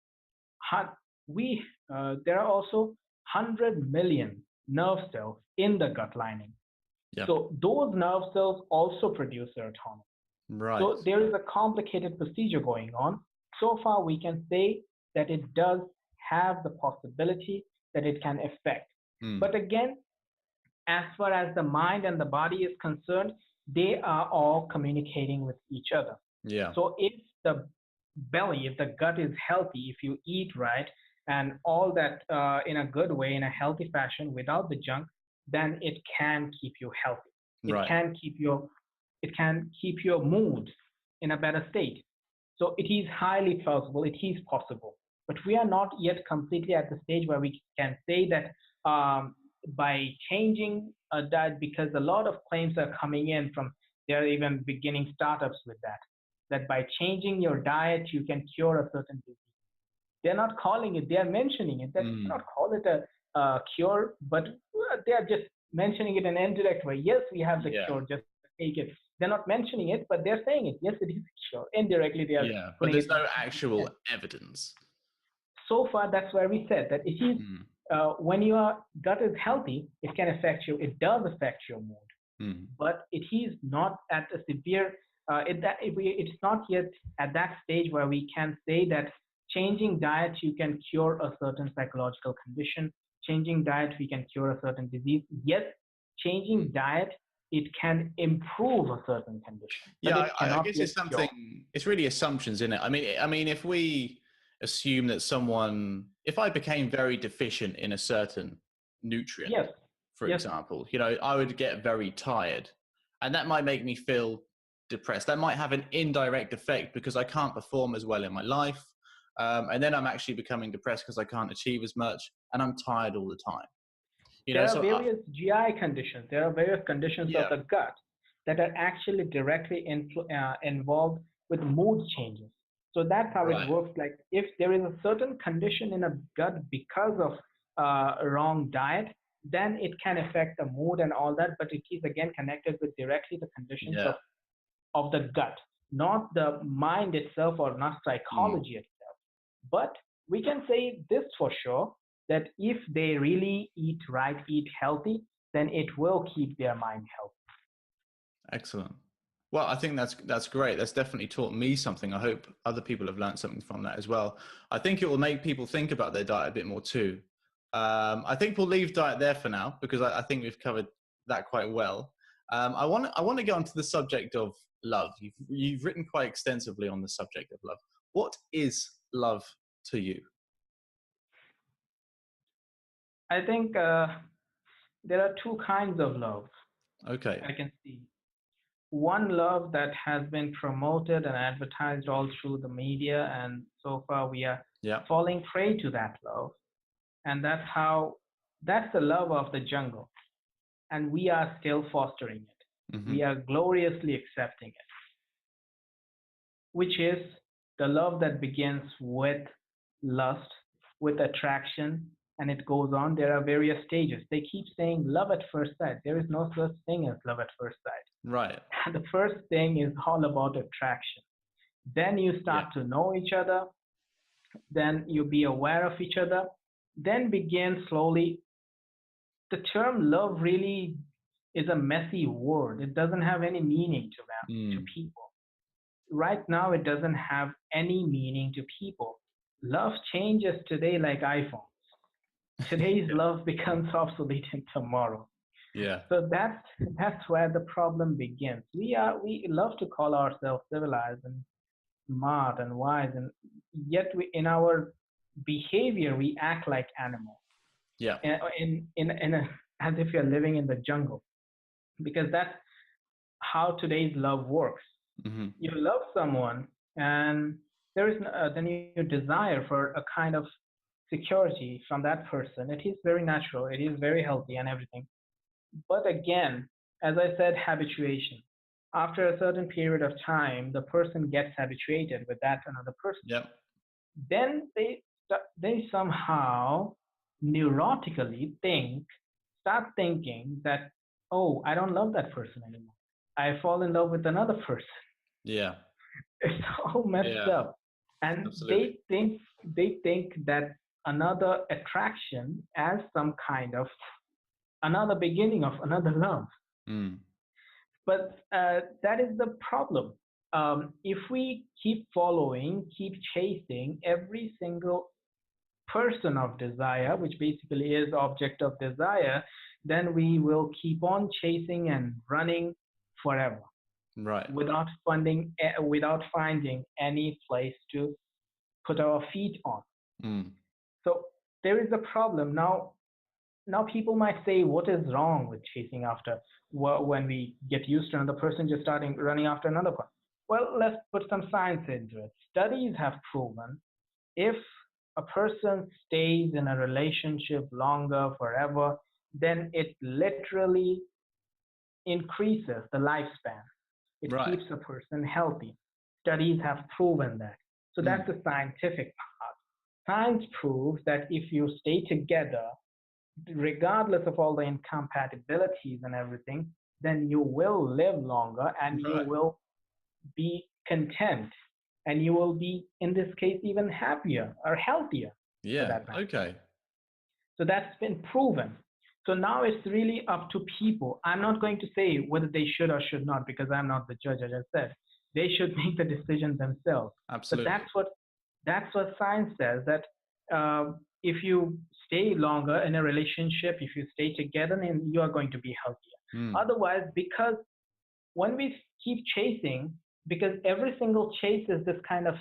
we there are also 100 million nerve cells in the gut lining. Yeah. So those nerve cells also produce serotonin. Right. So there is a complicated procedure going on. So far, we can say that it does have the possibility that it can affect. Mm. But again, as far as the mind and the body is concerned, they are all communicating with each other. Yeah. So if the belly, if the gut is healthy, if you eat right and all that in a good way, in a healthy fashion, without the junk, then it can keep you healthy. It Right. can keep your mood in a better state. So it is highly plausible. It is possible, but we are not yet completely at the stage where we can say that by changing a diet, because a lot of claims are coming in from, they're even beginning startups with that, that by changing your diet you can cure a certain disease. They're not calling it, they're mentioning it. That Mm. not call it a cure, but they're just mentioning it in an indirect way. Yes, we have the Yeah. cure, just take it. They're not mentioning it, but they're saying it. Yes, it is a cure. Indirectly, they are Yeah. But putting it there's in no people's actual head. evidence. So far, that's where we said that it is, Mm. when your gut is healthy, it can affect you. It does affect your mood, Mm. but it is not at a severe. It's not yet at that stage where we can say that changing diet you can cure a certain psychological condition. Changing diet we can cure a certain disease. Yes, Mm. changing diet it can improve a certain condition, but Yeah, it I cannot guess yet it's cure. something. It's really assumptions in it. I mean, if we assume that someone, if I became very deficient in a certain nutrient, Yes, for yes, example, I would get very tired, and that might make me feel depressed. That might have an indirect effect because I can't perform as well in my life, and then I'm actually becoming depressed because I can't achieve as much, and I'm tired all the time. there are So various GI conditions. There are various conditions of yeah, the gut that are actually directly involved with mood changes. So that's how it right, works. Like if there is a certain condition in a gut because of a wrong diet, then it can affect the mood and all that. But it is again connected with directly the conditions yeah, of the gut, not the mind itself or not mm, psychology itself. But we can say this for sure, that if they really eat right, eat healthy, then it will keep their mind healthy. excellent. Well, I think that's great. That's definitely taught me something. I hope other people have learned something from that as well. I think it will make people think about their diet a bit more too. I think we'll leave diet there for now because I think we've covered that quite well. I want to get onto the subject of love. You've written quite extensively on the subject of love. What is love to you? I think there are two kinds of love Okay. I can see. One love that has been promoted and advertised all through the media, and so far we are Yeah. falling prey to that love. And that's the love of the jungle. And we are still fostering it. Hmm. We are gloriously accepting it, which is the love that begins with lust, with attraction, and it goes on. There are various stages. They keep saying love at first sight. There is no such thing as love at first sight. Right. The first thing is all about attraction. Then you Yeah. start to know each other. Then you be aware of each other. Then begin slowly. The term love really is a messy word. It doesn't have any meaning to them, to Mm. people. Right now, it doesn't have any meaning to people. Love changes today like iPhones. Today's Yeah. love becomes obsolete in tomorrow. Yeah. So that's where the problem begins. We love to call ourselves civilized and smart and wise, and yet in our behavior we act like animals. Yeah. As if you're living in the jungle, because that's how today's love works. Hmm. You love someone, and then you desire for a kind of security from that person. It is very natural. It is very healthy and everything. But again, as I said, habituation. After a certain period of time, the person gets habituated with that another person. Yeah. Then they somehow neurotically start thinking that, oh, I don't love that person anymore. I fall in love with another person. Yeah. It's all messed Yeah. up, and Absolutely. they think that another attraction as some kind of another beginning of another love. Mm. But that is the problem. If we keep following, keep chasing every single person of desire, which basically is object of desire, then we will keep on chasing and running forever. Right. without finding any place to put our feet on. Mm. So there is a problem now. Now people might say, what is wrong with chasing after, when we get used to another person just starting running after another one? Well, let's put some science into it. Studies have proven if a person stays in a relationship longer, forever, then it literally increases the lifespan. It Right. keeps a person healthy. Studies have proven that. So Mm. that's the scientific part. Science proves that if you stay together, regardless of all the incompatibilities and everything, then you will live longer and you Right. will be content and you will be, in this case, even happier or healthier for Yeah. that matter. Okay. So that's been proven. So now it's really up to people. I'm not going to say whether they should or should not because I'm not the judge, as I said. They should make the decision themselves. But Absolutely. that's what science says, that if you stay longer in a relationship, if you stay together, then you are going to be healthier. Mm. Otherwise, because when we keep chasing, because every single chase is this kind of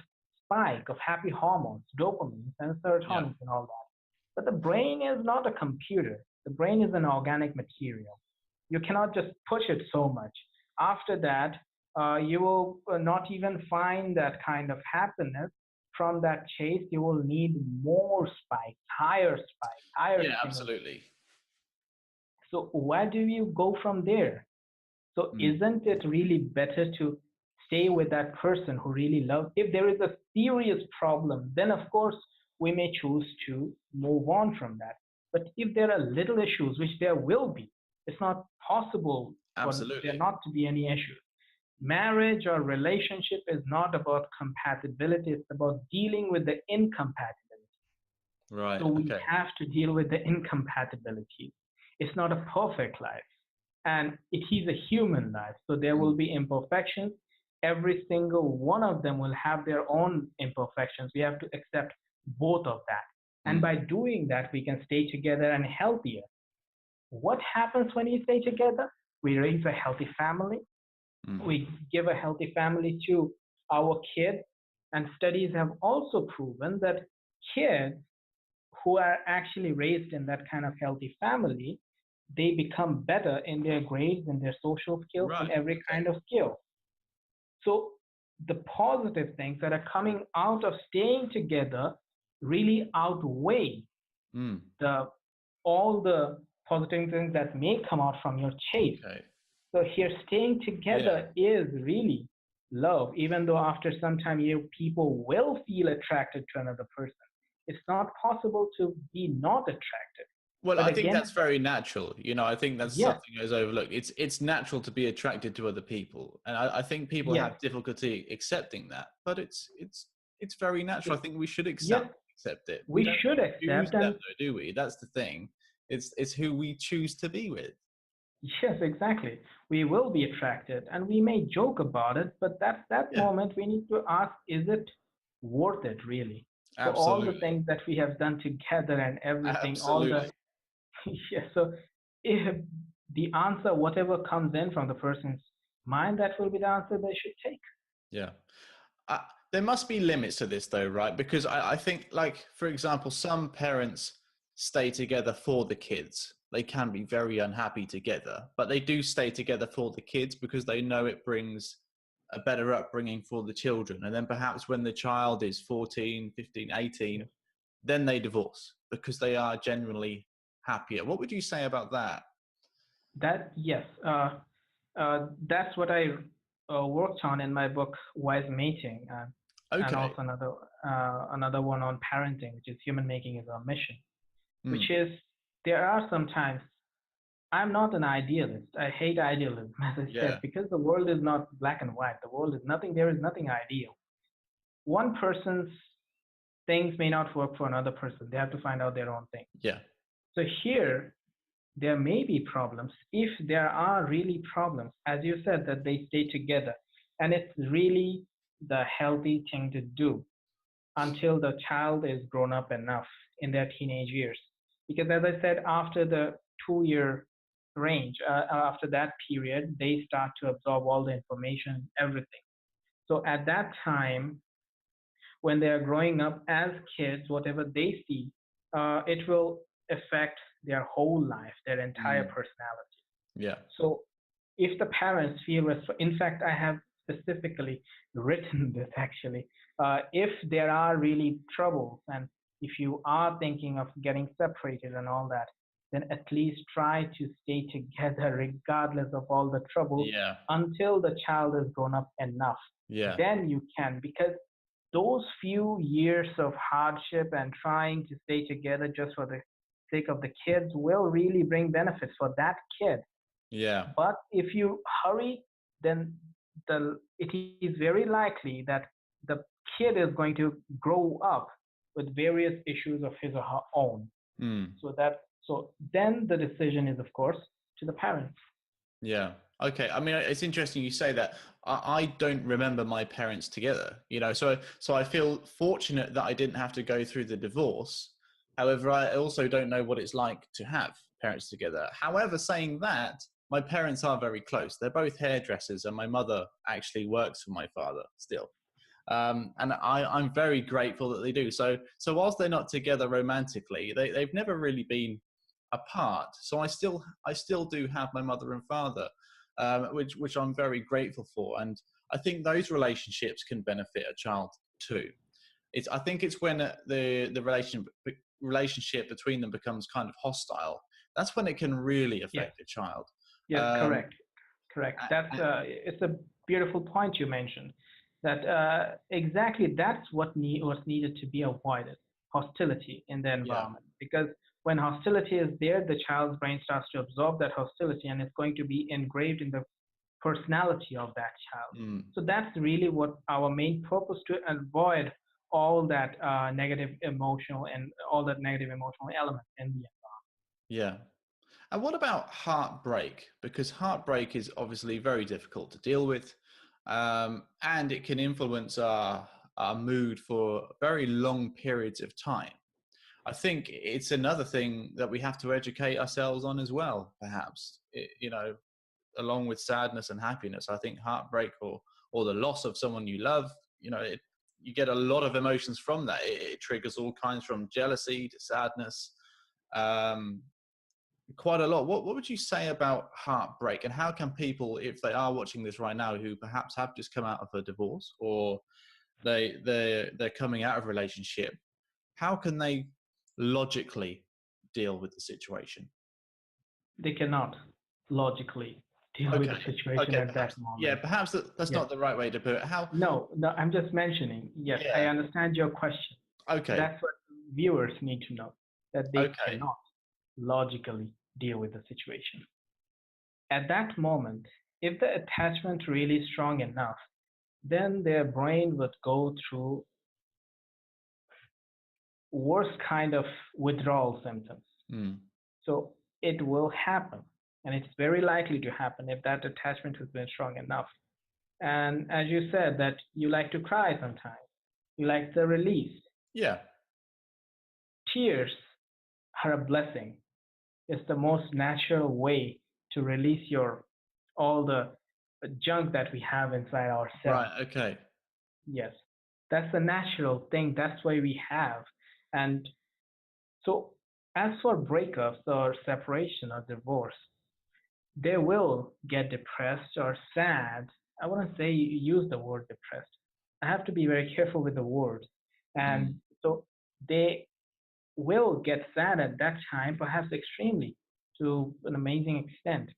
spike of happy hormones, dopamine and Yeah. serotonin and all that. But the brain is not a computer. The brain is an organic material. You cannot just push it so much. After that, you will not even find that kind of happiness from that chase. You will need more spikes, higher Yeah. stimulus. Absolutely. So where do you go from there? So Mm. isn't it really better to stay with that person who really loves? If there is a serious problem, then of course we may choose to move on from that. But if there are little issues, which there will be, it's not possible for there Absolutely. not to be any issues. Marriage or relationship is not about compatibility, it's about dealing with the incompatibility. Right. So we Okay. have to deal with the incompatibility. It's not a perfect life, and it is a human life. So there Mm. will be imperfections. Every single one of them will have their own imperfections. We have to accept both of that. And Mm. by doing that, we can stay together and healthier. What happens when we stay together? We raise a healthy family. Mm. We give a healthy family to our kids. And studies have also proven that kids who are actually raised in that kind of healthy family, they become better in their grades and their social skills and Right. every Okay. kind of skill. So the positive things that are coming out of staying together really outweigh Mm. the all the positive things that may come out from your chase. Okay. So here, staying Yeah. together is really love, even though after some time you people will feel attracted to another person. It's not possible to be not attracted. Well, But I think again, that's very natural. I think that's yes, something that's overlooked. It's natural to be attracted to other people, and I think people yes, have difficulty accepting that. But it's very natural. I it, think we should yes, accept it. We we don't should choose accept, them, and though, do we? That's the thing. It's who we choose to be with. yes, exactly. We will be attracted, and we may joke about it, but that's that Yeah, moment we need to ask: is it worth it really? For all the absolutely, things that we have done together and everything, all the absolutely. yes. So if the answer, whatever comes in from the person's mind, that will be the answer they should take. Yeah. Uh, there must be limits to this, though, right? Because I think, like, for example, some parents stay together for the kids. They can be very unhappy together, but they do stay together for the kids because they know it brings a better upbringing for the children. And then perhaps when the child is 14, 15, Yes. 18, then they divorce because they are generally happier. What would you say about that? That yes, that's what I worked on in my book Wise Mating, and Okay. also another one on parenting, which is human making is our mission. Mm, Which is there are sometimes I'm not an idealist. I hate idealism, as I said, yeah. because the world is not black and white. The world is nothing. There is nothing ideal. One person's things may not work for another person. They have to find out their own thing. Yeah. So here, there may be problems. If there are really problems, as you said, that they stay together, and it's really the healthy thing to do until the child is grown up enough in their teenage years. Because as I said, after the 2 year range, after that period, they start to absorb all the information, everything. So at that time, when they are growing up as kids, whatever they see, it will affect their whole life, their entire personality. Yeah. So if the parents feel, in fact, I have specifically written this actually, if there are really troubles and if you are thinking of getting separated and all that, then at least try to stay together regardless of all the trouble Yeah. until the child is grown up enough. Yeah. Then you can, because those few years of hardship and trying to stay together just for the sake of the kids will really bring benefits for that kid. Yeah. But if you hurry, then it is very likely that the kid is going to grow up with various issues of his or her own. So then the decision is, of course, to the parents. Yeah. Okay. I mean, it's interesting you say that. I don't remember my parents together, so I feel fortunate that I didn't have to go through the divorce. However, I also don't know what it's like to have parents together. However, saying that, my parents are very close. They're both hairdressers, and my mother actually works for my father still. And I'm very grateful that they do. So whilst they're not together romantically, they've never really been apart. So I still do have my mother and father, which I'm very grateful for. And I think those relationships can benefit a child too. I think it's when the relationship between them becomes kind of hostile. That's when it can really affect a child. Yes, correct. That's it's a beautiful point you mentioned. That exactly that's what's needed to be avoided: hostility in the environment. Because when hostility is there, the child's brain starts to absorb that hostility, and it's going to be engraved in the personality of that child. So that's really what our main purpose, to avoid all that negative emotional and all that negative emotional element in the environment. Yeah. And what about heartbreak? Because heartbreak is obviously very difficult to deal with, and it can influence our mood for very long periods of time. I think it's another thing that we have to educate ourselves on as well, perhaps, along with sadness and happiness. I think heartbreak or the loss of someone you love, you get a lot of emotions from that. It triggers all kinds, from jealousy to sadness. Quite a lot. What would you say about heartbreak, and how can people, if they are watching this right now, who perhaps have just come out of a divorce, or they're coming out of a relationship, how can they logically deal with the situation? They cannot logically deal with the situation at that moment. Yeah, perhaps that's not the right way to put it. How? No, I'm just mentioning. Yes, I understand your question. Okay. That's what viewers need to know, that they cannot logically deal with the situation. At that moment, if the attachment really strong enough, then their brain would go through worst kind of withdrawal symptoms. So it will happen, and it's very likely to happen if that attachment has been strong enough. And as you said, that you like to cry sometimes, you like the release. Yeah. Tears are a blessing. It's the most natural way to release all the junk that we have inside ourselves. Right. Okay. Yes, that's a natural thing. That's why we have. And so, as for breakups or separation or divorce, they will get depressed or sad. I wouldn't say use the word depressed. I have to be very careful with the words. And so they will get sad at that time, perhaps extremely, to an amazing extent.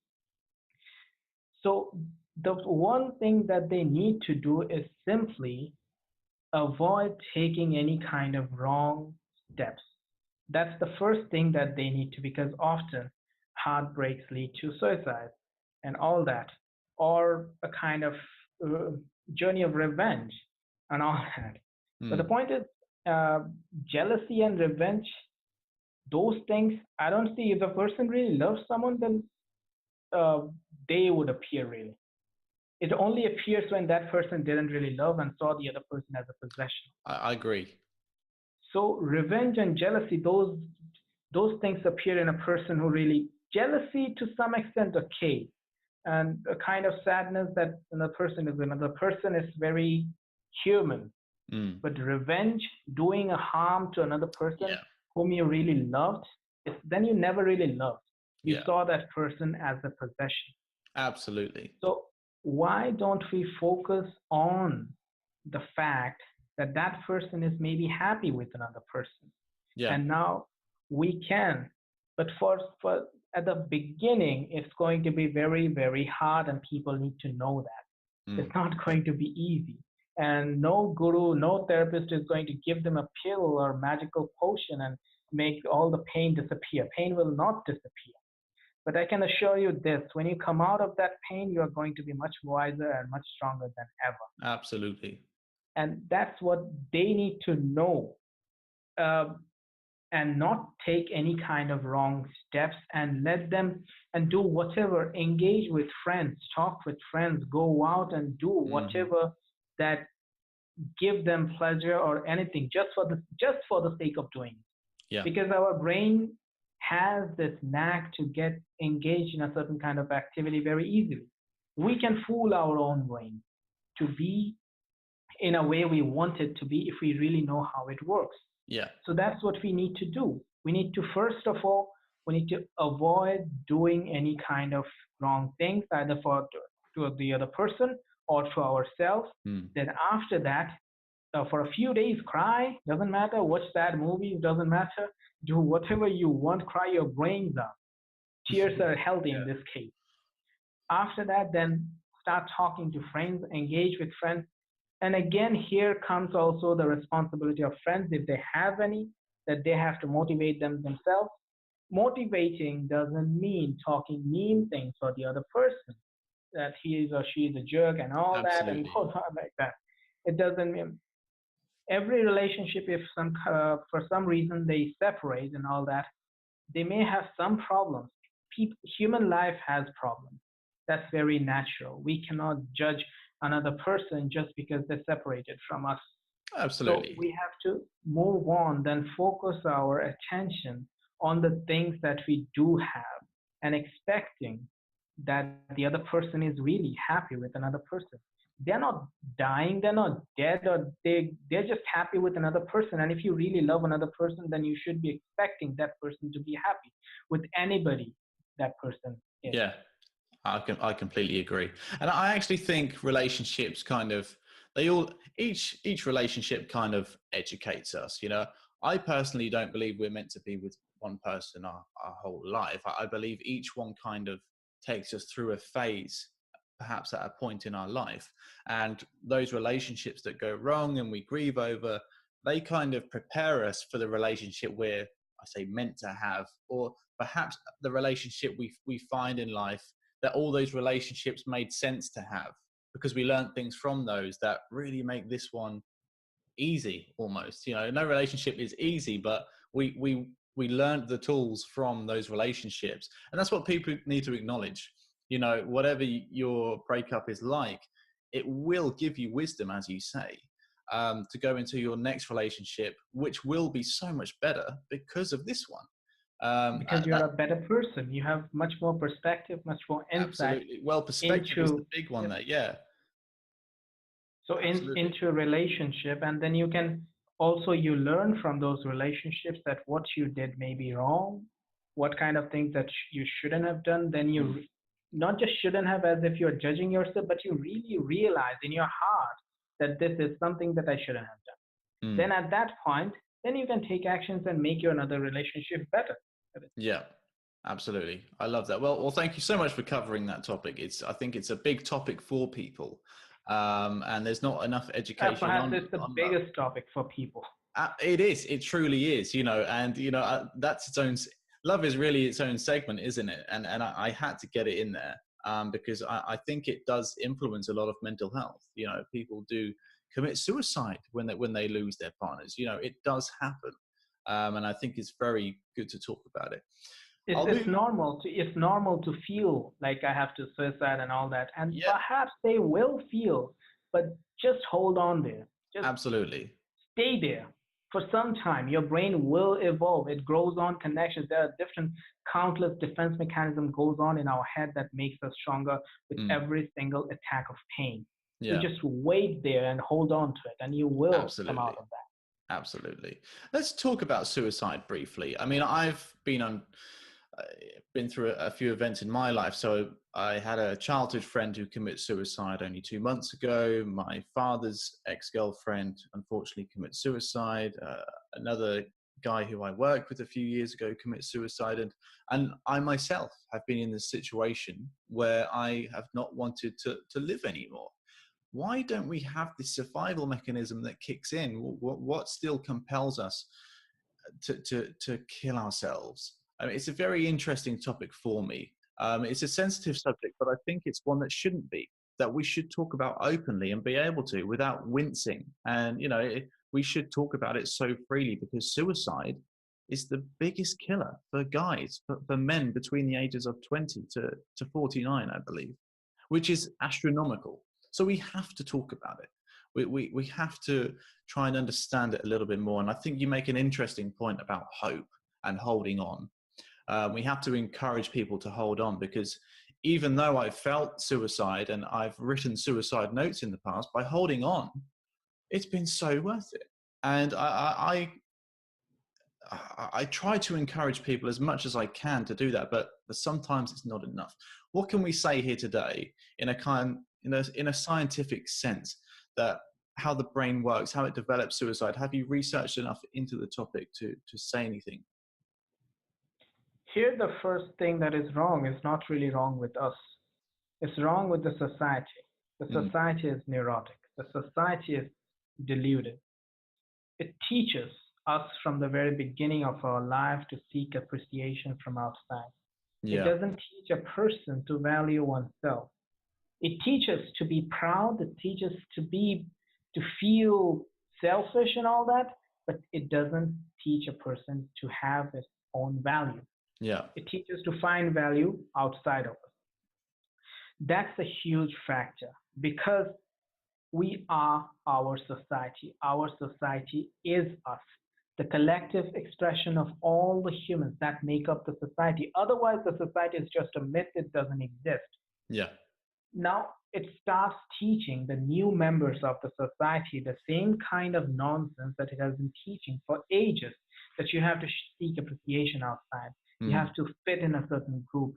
So the one thing that they need to do is simply avoid taking any kind of wrong steps. That's the first thing that they need to, because often heartbreaks lead to suicide and all that, or a kind of uh, journey of revenge and all that. But the point is, jealousy and revenge, those things, I don't see, if a person really loves someone, then uh, they would appear really. It only appears when that person didn't really love and saw the other person as a possession. I agree. So revenge and jealousy, those things appear in a person who really Jealousy to some extent, okay, and a kind of sadness that another person is very human. Mm. But revenge, doing a harm to another person Yeah. whom you really loved, then you never really loved. You Yeah. saw that person as a possession. Absolutely. So why don't we focus on the fact that that person is maybe happy with another person? Yeah. And now we can. But for at the beginning, it's going to be very, very hard, and people need to know that. Mm. It's not going to be easy. And no guru, no therapist is going to give them a pill or magical potion and make all the pain disappear. Pain will not disappear. But I can assure you this, when you come out of that pain, you are going to be much wiser and much stronger than ever. Absolutely. And that's what they need to know. Uh, and not take any kind of wrong steps, and let them and do whatever, engage with friends, talk with friends, go out and do Hmm. whatever that give them pleasure or anything, just for the sake of doing it. Yeah. Because our brain has this knack to get engaged in a certain kind of activity very easily. We can fool our own brain to be in a way we want it to be if we really know how it works. Yeah. So that's what we need to do. We need to, first of all, we need to avoid doing any kind of wrong things, either to the other person or to ourselves. Mm. Then after that, for a few days, cry, doesn't matter. Watch sad movies, doesn't matter. Do whatever you want, cry your brains out. Tears are healthy in Yeah. this case. After that, then start talking to friends, engage with friends. And again, here comes also the responsibility of friends, if they have any, that they have to motivate them themselves. Motivating doesn't mean talking mean things for the other person, that he is or she is a jerk and all that and Absolutely. goes on like that. It doesn't mean every relationship, if for some reason they separate and all that, they may have some problems. Human life has problems. That's very natural. We cannot judge another person just because they're separated from us. So Absolutely. we have to move on, then focus our attention on the things that we do have, and expecting that the other person is really happy with another person. They're not dying, they're not dead, or they're just happy with another person. And if you really love another person, then you should be expecting that person to be happy with anybody that person is. Yeah. I completely agree. And I actually think relationships kind of, they all, each relationship kind of educates us. You know, I personally don't believe we're meant to be with one person our whole life. I believe each one kind of takes us through a phase, perhaps at a point in our life. And those relationships that go wrong and we grieve over, they kind of prepare us for the relationship we're, I say, meant to have, or perhaps the relationship we find in life, that all those relationships made sense to have because we learned things from those that really make this one easy almost. You know, no relationship is easy, but we learned the tools from those relationships, and that's what people need to acknowledge. You know, whatever your breakup is like, it will give you wisdom, as you say, to go into your next relationship, which will be so much better because of this one. Because you're That a better person. You have much more perspective, much more insight absolutely, well, perspective is the into, big one yep, there. Yeah, so absolutely. into a relationship, and then you can also, you learn from those relationships that what you did may be wrong, what kind of things that you shouldn't have done. Then Mm, not just shouldn't have as if you're judging yourself, but you really realize in your heart that this is something that I shouldn't have done. mm. Then at that point, then you can take actions and make your another relationship better. Yeah, absolutely. I love that. Well, thank you so much for covering that topic. I think it's a big topic for people, and there's not enough education Perhaps it's the on that. biggest topic for people. It is. It truly is. You know, and you know that's its own. Love is really its own segment, isn't it? And I had to get it in there because I think it does influence a lot of mental health. You know, people do commit suicide when they lose their partners. You know, it does happen, and I think it's very good to talk about it. It's I'll it's move. normal to it's normal to feel like I have to suicide and all that, and Yeah, perhaps they will feel, but just hold on there, just absolutely. stay there for some time. Your brain will evolve. It grows on connections. There are different, countless defense mechanism goes on in our head that makes us stronger with Mm. every single attack of pain. So Yeah, just wait there and hold on to it, and you will come out absolutely. of that. Absolutely. Let's talk about suicide briefly. I mean, I've been through a few events in my life. So I had a childhood friend who committed suicide only 2 months ago. My father's ex-girlfriend unfortunately committed suicide. Another guy who I worked with a few years ago committed suicide. And I myself have been in this situation where I have not wanted to live anymore. Why don't we have this survival mechanism that kicks in? What still compels us to kill ourselves? I mean, it's a very interesting topic for me. It's a sensitive subject, but I think it's one that shouldn't be, that we should talk about openly and be able to without wincing. And, we should talk about it so freely, because suicide is the biggest killer for guys, for men between the ages of 20 to 49, I believe, which is astronomical. So we have to talk about it. We have to try and understand it a little bit more. And I think you make an interesting point about hope and holding on. We have to encourage people to hold on, because even though I've felt suicide and I've written suicide notes in the past, by holding on, it's been so worth it. And I try to encourage people as much as I can to do that, but sometimes it's not enough. What can we say here today in a scientific sense, that how the brain works, how it develops suicide? Have you researched enough into the topic to say anything? Here, the first thing that is wrong is not really wrong with us. It's wrong with the society. The Mm. society is neurotic. The society is deluded. It teaches us from the very beginning of our life to seek appreciation from outside. It Yeah. doesn't teach a person to value oneself. It teaches to be proud. It teaches to feel selfish and all that, but it doesn't teach a person to have his own value. Yeah. It teaches to find value outside of us. That's a huge factor because we are our society. Our society is us, the collective expression of all the humans that make up the society. Otherwise, the society is just a myth, it doesn't exist. Yeah. Now, it starts teaching the new members of the society the same kind of nonsense that it has been teaching for ages, that you have to seek appreciation outside. You Mm. have to fit in a certain group.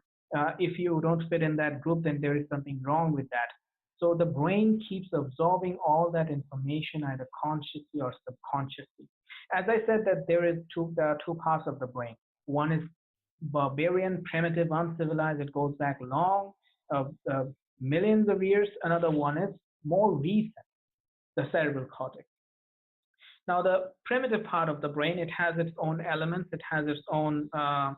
If you don't fit in that group, then there is something wrong with that. So the brain keeps absorbing all that information either consciously or subconsciously. As I said, that there are two parts of the brain. One is barbarian, primitive, uncivilized. It goes back long, uh, uh, millions of years. Another one is more recent, the cerebral cortex. Now, the primitive part of the brain, it has its own elements, it has its own uh,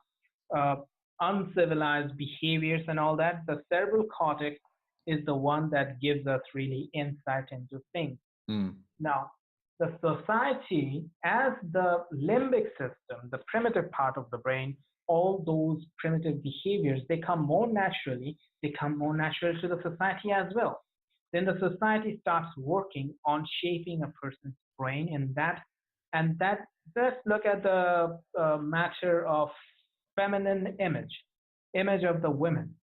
uncivilized behaviors and all that. The cerebral cortex is the one that gives us really insight into things. Mm. Now, the society, as the limbic system, the primitive part of the brain, all those primitive behaviors, they come more naturally to the society as well. Then the society starts working on shaping a person's brain, and that let's look at the matter of feminine image of the women.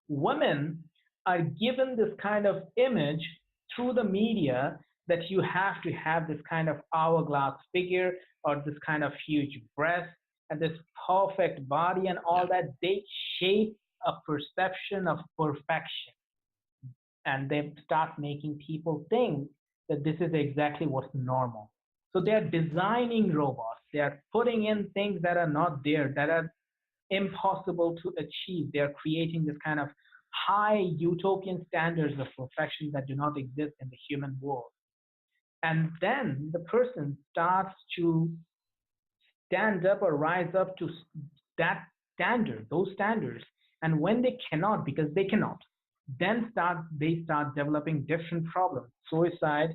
Women are given this kind of image through the media that you have to have this kind of hourglass figure or this kind of huge breast and this perfect body and Yeah. all that. They shape a perception of perfection, and they start making people think that this is exactly what's normal. So they're designing robots, they are putting in things that are not there, that are impossible to achieve. They're creating this kind of high utopian standards of perfection that do not exist in the human world. And then the person starts to stand up or rise up to that those standards. And when they cannot, because they cannot, then they start developing different problems, suicide,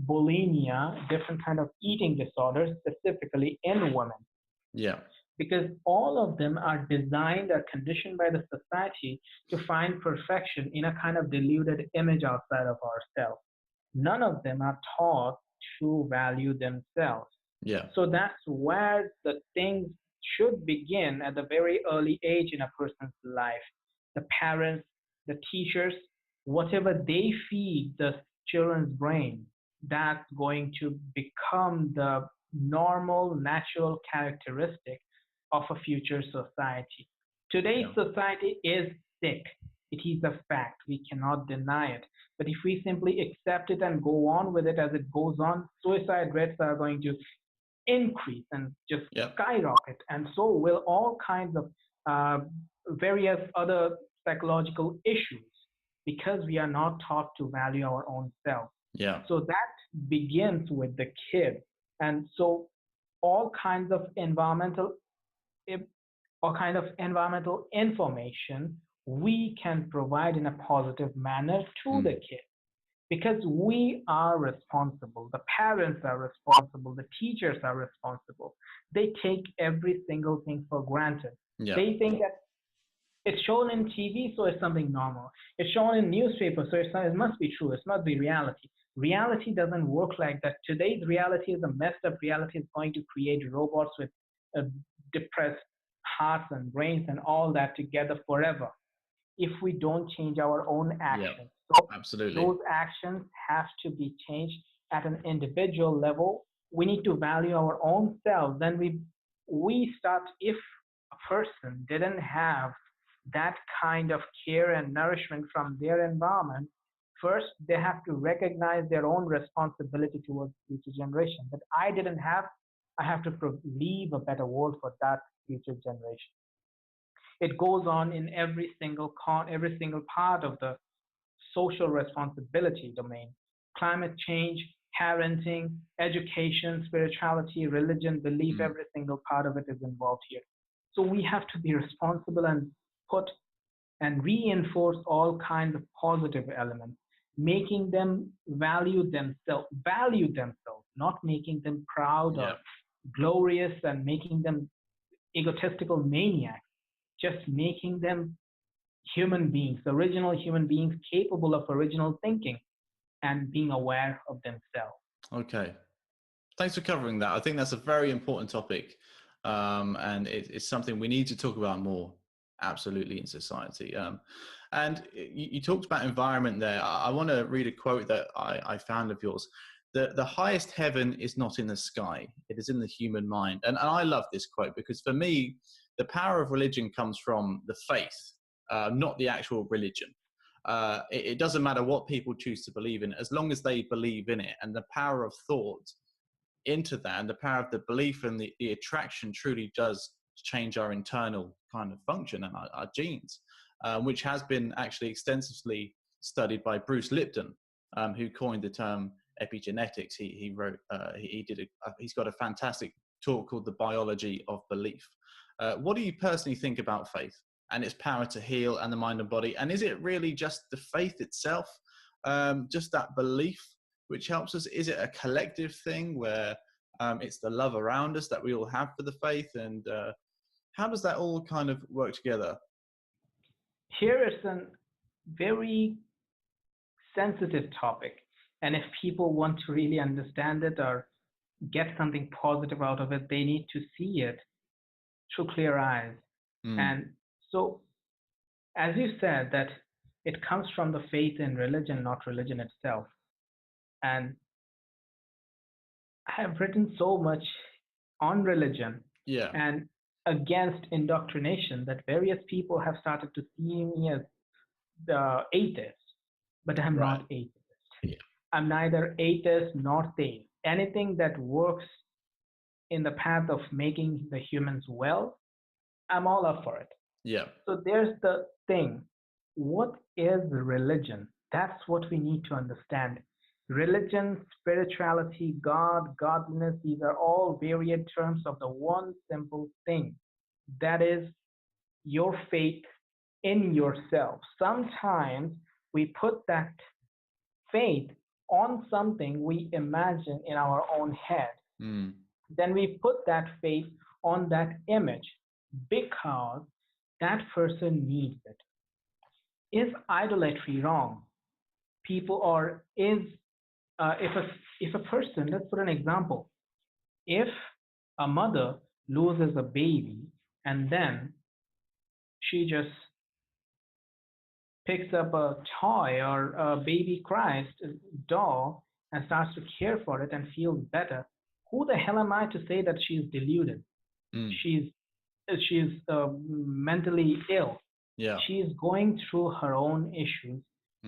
bulimia, different kind of eating disorders, specifically in women, Yeah. because all of them are designed or conditioned by the society to find perfection in a kind of deluded image outside of ourselves. None of them are taught to value themselves. Yeah. So that's where the things should begin at the very early age in a person's life. The parents, the teachers, whatever they feed the children's brain, that's going to become the normal, natural characteristic of a future society. Today's Yeah. society is sick. It is a fact. We cannot deny it. But if we simply accept it and go on with it as it goes on, suicide rates are going to increase and just Yeah. skyrocket. And so will all kinds of uh, various other psychological issues because we are not taught to value our own self. Yeah. So that begins with the kid. And so all kinds of environmental all kind of environmental information we can provide in a positive manner to the Mm. kid because we are responsible. The parents are responsible. The teachers are responsible. They take every single thing for granted. Yeah. They think that it's shown in TV, so it's something normal. It's shown in newspapers, so it must be true. It must be reality. Reality doesn't work like that. Today's reality is a messed up reality. It's going to create robots with uh, depressed hearts and brains and all that together forever if we don't change our own Yeah. actions. So Absolutely. those actions have to be changed at an individual level. We need to value our own selves. Then we start if a person didn't have that kind of care and nourishment from their environment, first they have to recognize their own responsibility towards future generation. That I didn't have, I have to leave a better world for that future generation. It goes on in every single part of the social responsibility domain. Climate change, parenting, education, spirituality, religion, belief, Mm. every single part of it is involved here. So we have to be responsible and put and reinforce all kinds of positive elements, making them value themselves, not making them proud Yeah. or glorious and making them egotistical maniacs, just making them human beings, original human beings capable of original thinking and being aware of themselves. Okay. Thanks for covering that. I think that's a very important topic, and it's something we need to talk about more. Absolutely, in society. And you talked about environment there. I want to read a quote that I found of yours. The highest heaven is not in the sky; it is in the human mind. And I love this quote because for me, the power of religion comes from the faith, not the actual religion. It doesn't matter what people choose to believe in, as long as they believe in it, and the power of thought into that and the power of the belief and the attraction truly does change our internal kind of function and our genes, which has been actually extensively studied by Bruce Lipton, who coined the term epigenetics. He wrote, he's got a fantastic talk called The Biology of Belief. What do you personally think about faith and its power to heal and the mind and body? And is it really just the faith itself, just that belief which helps us? Is it a collective thing where it's the love around us that we all have for the faith? And how does that all kind of work together? Here is a very sensitive topic. And if people want to really understand it or get something positive out of it, they need to see it through clear eyes. Mm. And so, as you said, that it comes from the faith in religion, not religion itself. And I have written so much on religion Yeah. and against indoctrination that various people have started to see me as the atheist, but I'm Right. not atheist. Yeah. I'm neither atheist nor theist. Anything that works in the path of making the humans well, I'm all up for it. Yeah. So there's the thing. What is religion? That's what we need to understand. Religion, spirituality, God, godliness, these are all varied terms of the one simple thing. That is your faith in yourself. Sometimes we put that faith on something we imagine in our own head. Mm. Then we put that faith on that image because that person needs it. Is idolatry wrong? People or is if a person, let's put an example. If a mother loses a baby and then she just picks up a toy or a baby cries doll and starts to care for it and feels better, who the hell am I to say that she's deluded? Mm. She's mentally ill. Yeah. She's going through her own issues,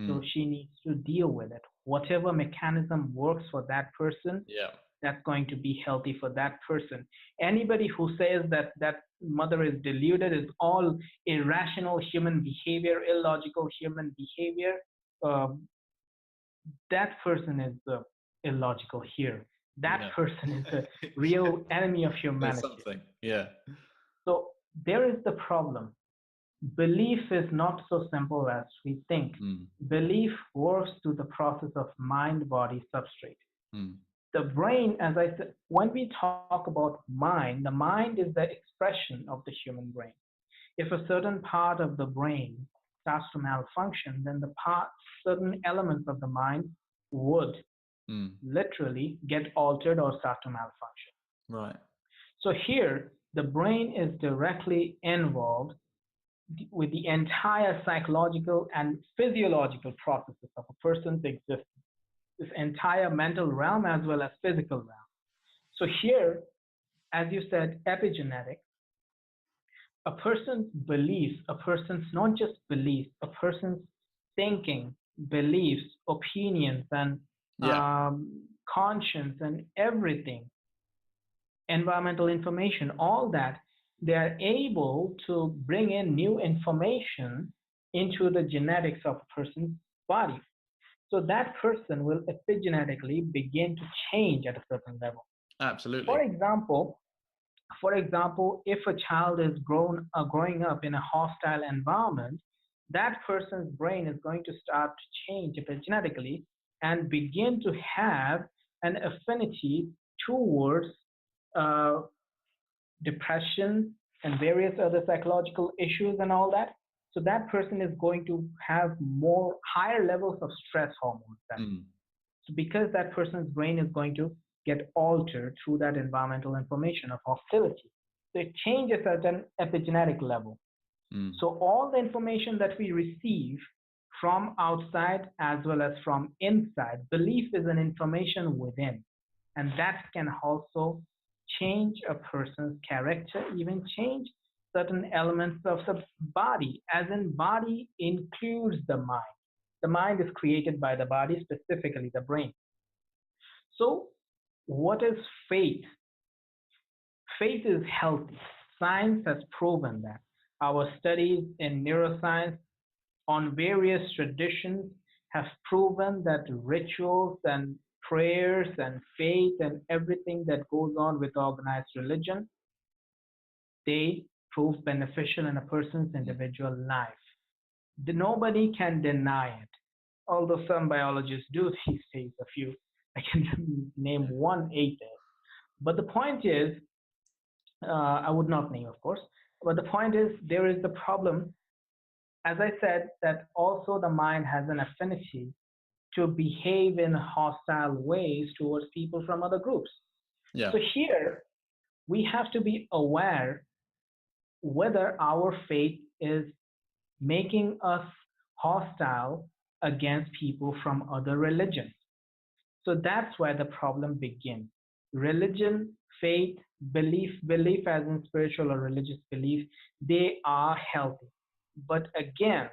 so Mm. she needs to deal with it. Whatever mechanism works for that person, Yeah. that's going to be healthy for that person. Anybody who says that that mother is deluded is all irrational human behavior, illogical human behavior. Um, that person is illogical here. That Yeah. person is the real enemy of There's humanity. something. Yeah. So there is the problem. Belief is not so simple as we think. Mm. Belief works through the process of mind body substrate. Mm. The brain, as I said, when we talk about mind, the mind is the expression of the human brain. If a certain part of the brain starts to malfunction, then certain elements of the mind would Mm. literally get altered or start to malfunction. Right. So here, the brain is directly involved with the entire psychological and physiological processes of a person's existence, this entire mental realm as well as physical realm. So here, as you said, epigenetics, a person's beliefs, a person's not just beliefs, a person's thinking, beliefs, opinions, and Yeah. conscience, and everything, environmental information, all that, they are able to bring in new information into the genetics of a person's body. So that person will epigenetically begin to change at a certain level. For Absolutely. example, for example, if a child is growing up in a hostile environment, that person's brain is going to start to change epigenetically and begin to have an affinity towards uh, depression and various other psychological issues and all that. So that person is going to have more higher levels of stress hormones. Mm. So because that person's brain is going to get altered through that environmental information of hostility. So it changes at an epigenetic level. Mm. So all the information that we receive from outside as well as from inside, belief is an information within. And that can also change a person's character, even change certain elements of the body, as in body includes the mind. The mind is created by the body, specifically the brain. So, what is faith? Faith is healthy. Science has proven that. Our studies in neuroscience on various traditions have proven that rituals and prayers and faith and everything that goes on with organized religion, they prove beneficial in a person's Mm. individual life. Nobody can deny it. Although some biologists do these days, a few. I can name Yeah. one atheist. But the point is, I would not name, of course, but the point is, there is the problem, as I said, that also the mind has an affinity to behave in hostile ways towards people from other groups. Yeah. So here, we have to be aware whether our faith is making us hostile against people from other religions. So that's where the problem begins. Religion, faith, belief as in spiritual or religious belief, they are healthy. But again,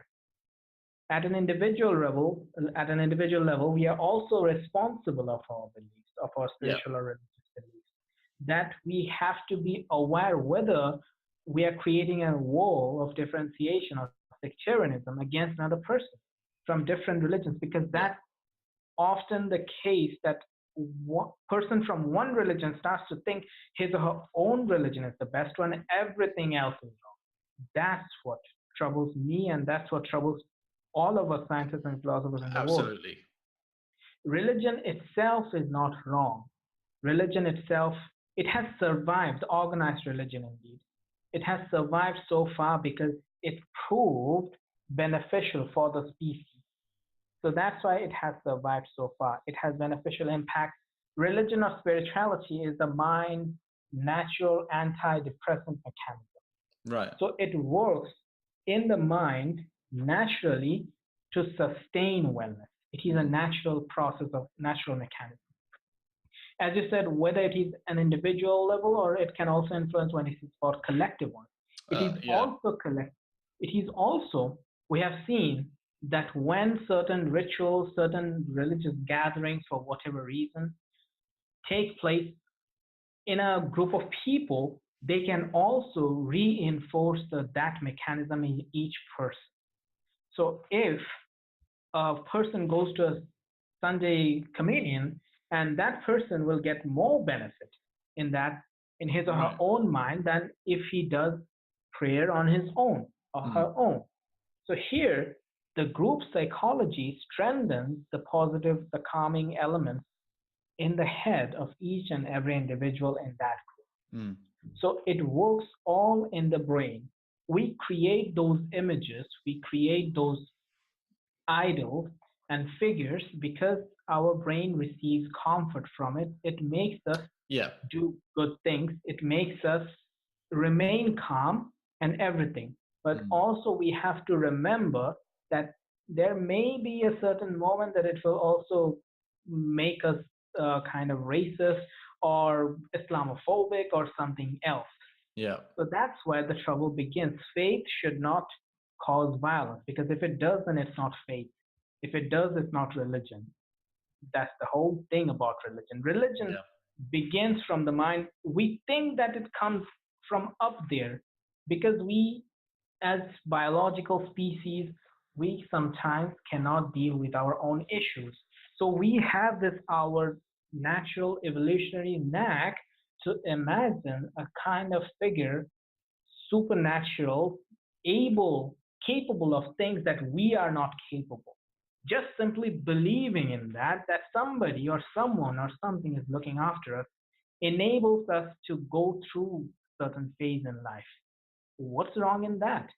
at an individual level, we are also responsible of our beliefs, of our Yeah. spiritual or religious beliefs. That we have to be aware whether we are creating a wall of differentiation or sectarianism against another person from different religions, because Yeah. that's often the case that one person from one religion starts to think his or her own religion is the best one and everything else is wrong. That's what troubles me, and that's what troubles all of us scientists and philosophers in the world. Absolutely. Religion itself is not wrong. Religion itself, it has survived, organized religion indeed. It has survived so far because it proved beneficial for the species. So that's why it has survived so far. It has beneficial impact religion or spirituality is the mind's natural antidepressant mechanism. Right. So it works in the mind naturally to sustain wellness. It is a natural process of natural mechanism. As you said, whether it is an individual level or it can also influence when it is about collective one. It is Yeah. also collect. It is also, we have seen that when certain rituals, certain religious gatherings, for whatever reason, take place in a group of people, they can also reinforce that mechanism in each person. So if a person goes to a Sunday communion, and that person will get more benefit in that, in his or her own mind, than if he does prayer on his own or her own. So here, the group psychology strengthens the positive, the calming elements in the head of each and every individual in that group. So it works all in the brain. We create those images, we create those idols and figures because our brain receives comfort from it. It makes us do good things. It makes us remain calm and everything. But also we have to remember that there may be a certain moment that it will also make us kind of racist or Islamophobic or something else. Yeah. So that's where the trouble begins. Faith should not cause violence because if it does, then it's not faith. If it does, it's not religion. That's the whole thing about religion. Religion begins from the mind. We think that it comes from up there because we, as biological species, we sometimes cannot deal with our own issues. So we have this, our natural evolutionary knack to imagine a kind of figure, supernatural, capable of things that we are not capable. Just simply believing in that somebody or someone or something is looking after us enables us to go through certain phase in life. What's wrong in that?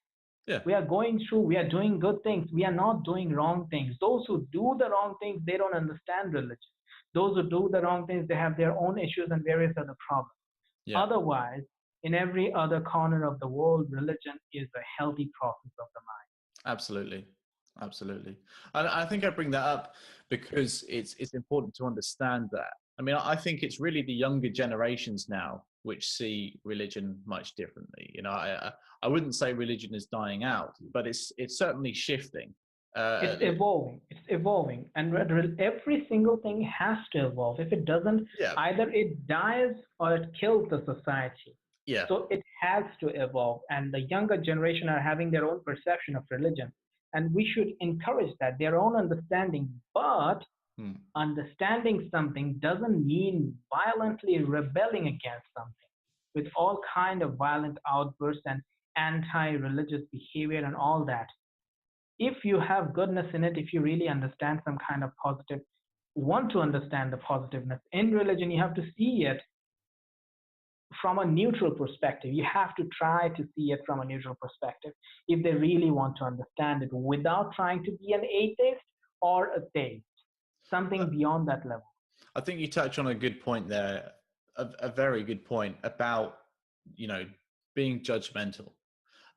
Yeah. We are going through, we are doing good things. We are not doing wrong things. Those who do the wrong things, they don't understand religion. Those who do the wrong things, they have their own issues and various other problems. Yeah. Otherwise, in every other corner of the world, religion is a healthy process of the mind. Absolutely. Absolutely. And I think I bring that up because it's important to understand that. I mean, I think it's really the younger generations now which see religion much differently. You know, I wouldn't say religion is dying out, but it's certainly shifting. It's evolving. It's evolving, and every single thing has to evolve. If it doesn't, either it dies or it kills the society. Yeah. So it has to evolve, and the younger generation are having their own perception of religion, and we should encourage that, their own understanding. But understanding something doesn't mean violently rebelling against something with all kind of violent outbursts and anti-religious behavior and all that. If you have goodness in it, if you really understand some kind of positive, want to understand the positiveness in religion, you have to see it from a neutral perspective. You have to try to see it from a neutral perspective if they really want to understand it without trying to be an atheist or a theist, something beyond that level. I think you touch on a good point there, a very good point about, you know, being judgmental.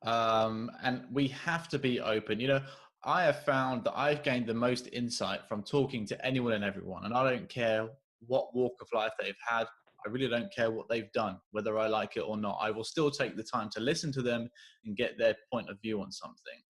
And we have to be open. You know, I have found that I've gained the most insight from talking to anyone and everyone. And I don't care what walk of life they've had. I really don't care what they've done, whether I like it or not. I will still take the time to listen to them and get their point of view on something,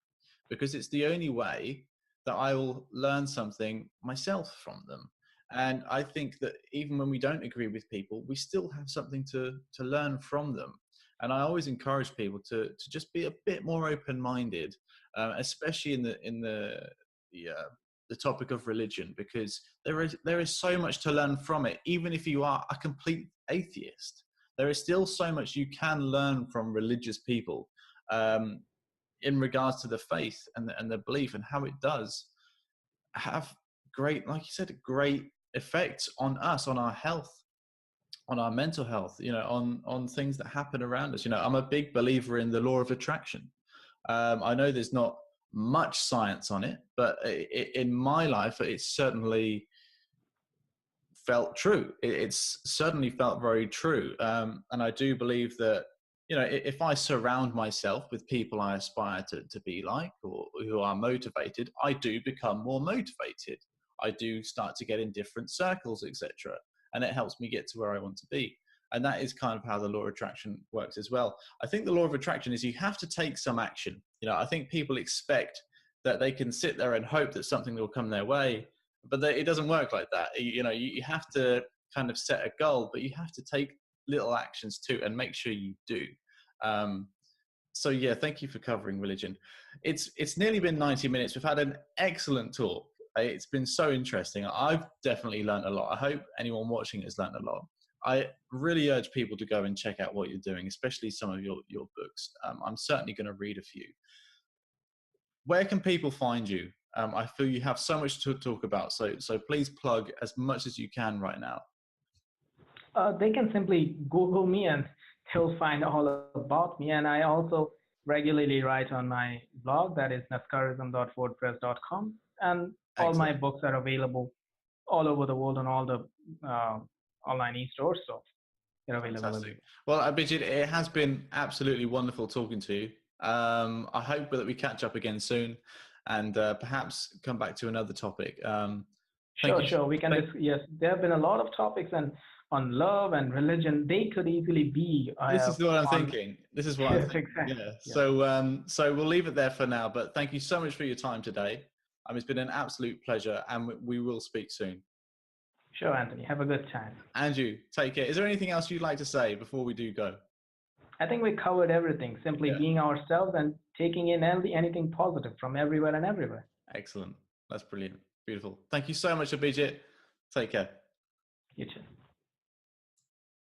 because it's the only way that I will learn something myself from them. And I think that even when we don't agree with people, we still have something to learn from them. And I always encourage people to just be a bit more open-minded, especially in the topic of religion, because there is so much to learn from it. Even if you are a complete atheist, there is still so much you can learn from religious people in regards to the faith and the belief, and how it does have great, like you said, great effects on us, on our health, on our mental health, you know, on things that happen around us. You know, I'm a big believer in the law of attraction. I know there's not much science on it, but in my life, it's certainly felt true. It's certainly felt very true. And I do believe that, you know, if I surround myself with people I aspire to be like, or who are motivated, I do become more motivated. I do start to get in different circles, etc. And it helps me get to where I want to be. And that is kind of how the law of attraction works as well. I think the law of attraction is you have to take some action. You know, I think people expect that they can sit there and hope that something will come their way, but it doesn't work like that. You know, you have to kind of set a goal, but you have to take little actions too, and make sure you do. So yeah, thank you for covering religion. It's nearly been 90 minutes. We've had an excellent talk. It's been so interesting. I've definitely learned a lot. I hope anyone watching has learned a lot. I really urge people to go and check out what you're doing, especially some of your books. I'm certainly going to read a few. Where can people find you? I feel you have so much to talk about, so please plug as much as you can right now. They can simply Google me and they'll find all about me. And I also regularly write on my blog, that is naskarism.wordpress.com. And all my books are available all over the world on all the online e-stores. So they're available. Fantastic. Well, Abhijit, it has been absolutely wonderful talking to you. I hope that we catch up again soon, and perhaps come back to another topic. Sure. We can. Yes, there have been a lot of topics on love and religion. They could easily be. This is what I'm thinking. This is what I'm thinking. Exactly. Yeah. So we'll leave it there for now. But thank you so much for your time today. It's been an absolute pleasure, and we will speak soon. Sure, Anthony. Have a good time. And you, take care. Is there anything else you'd like to say before we do go? I think we covered everything. Simply being ourselves and taking in anything positive from everywhere and everywhere. Excellent. That's brilliant. Beautiful. Thank you so much, Abhijit. Take care. You too.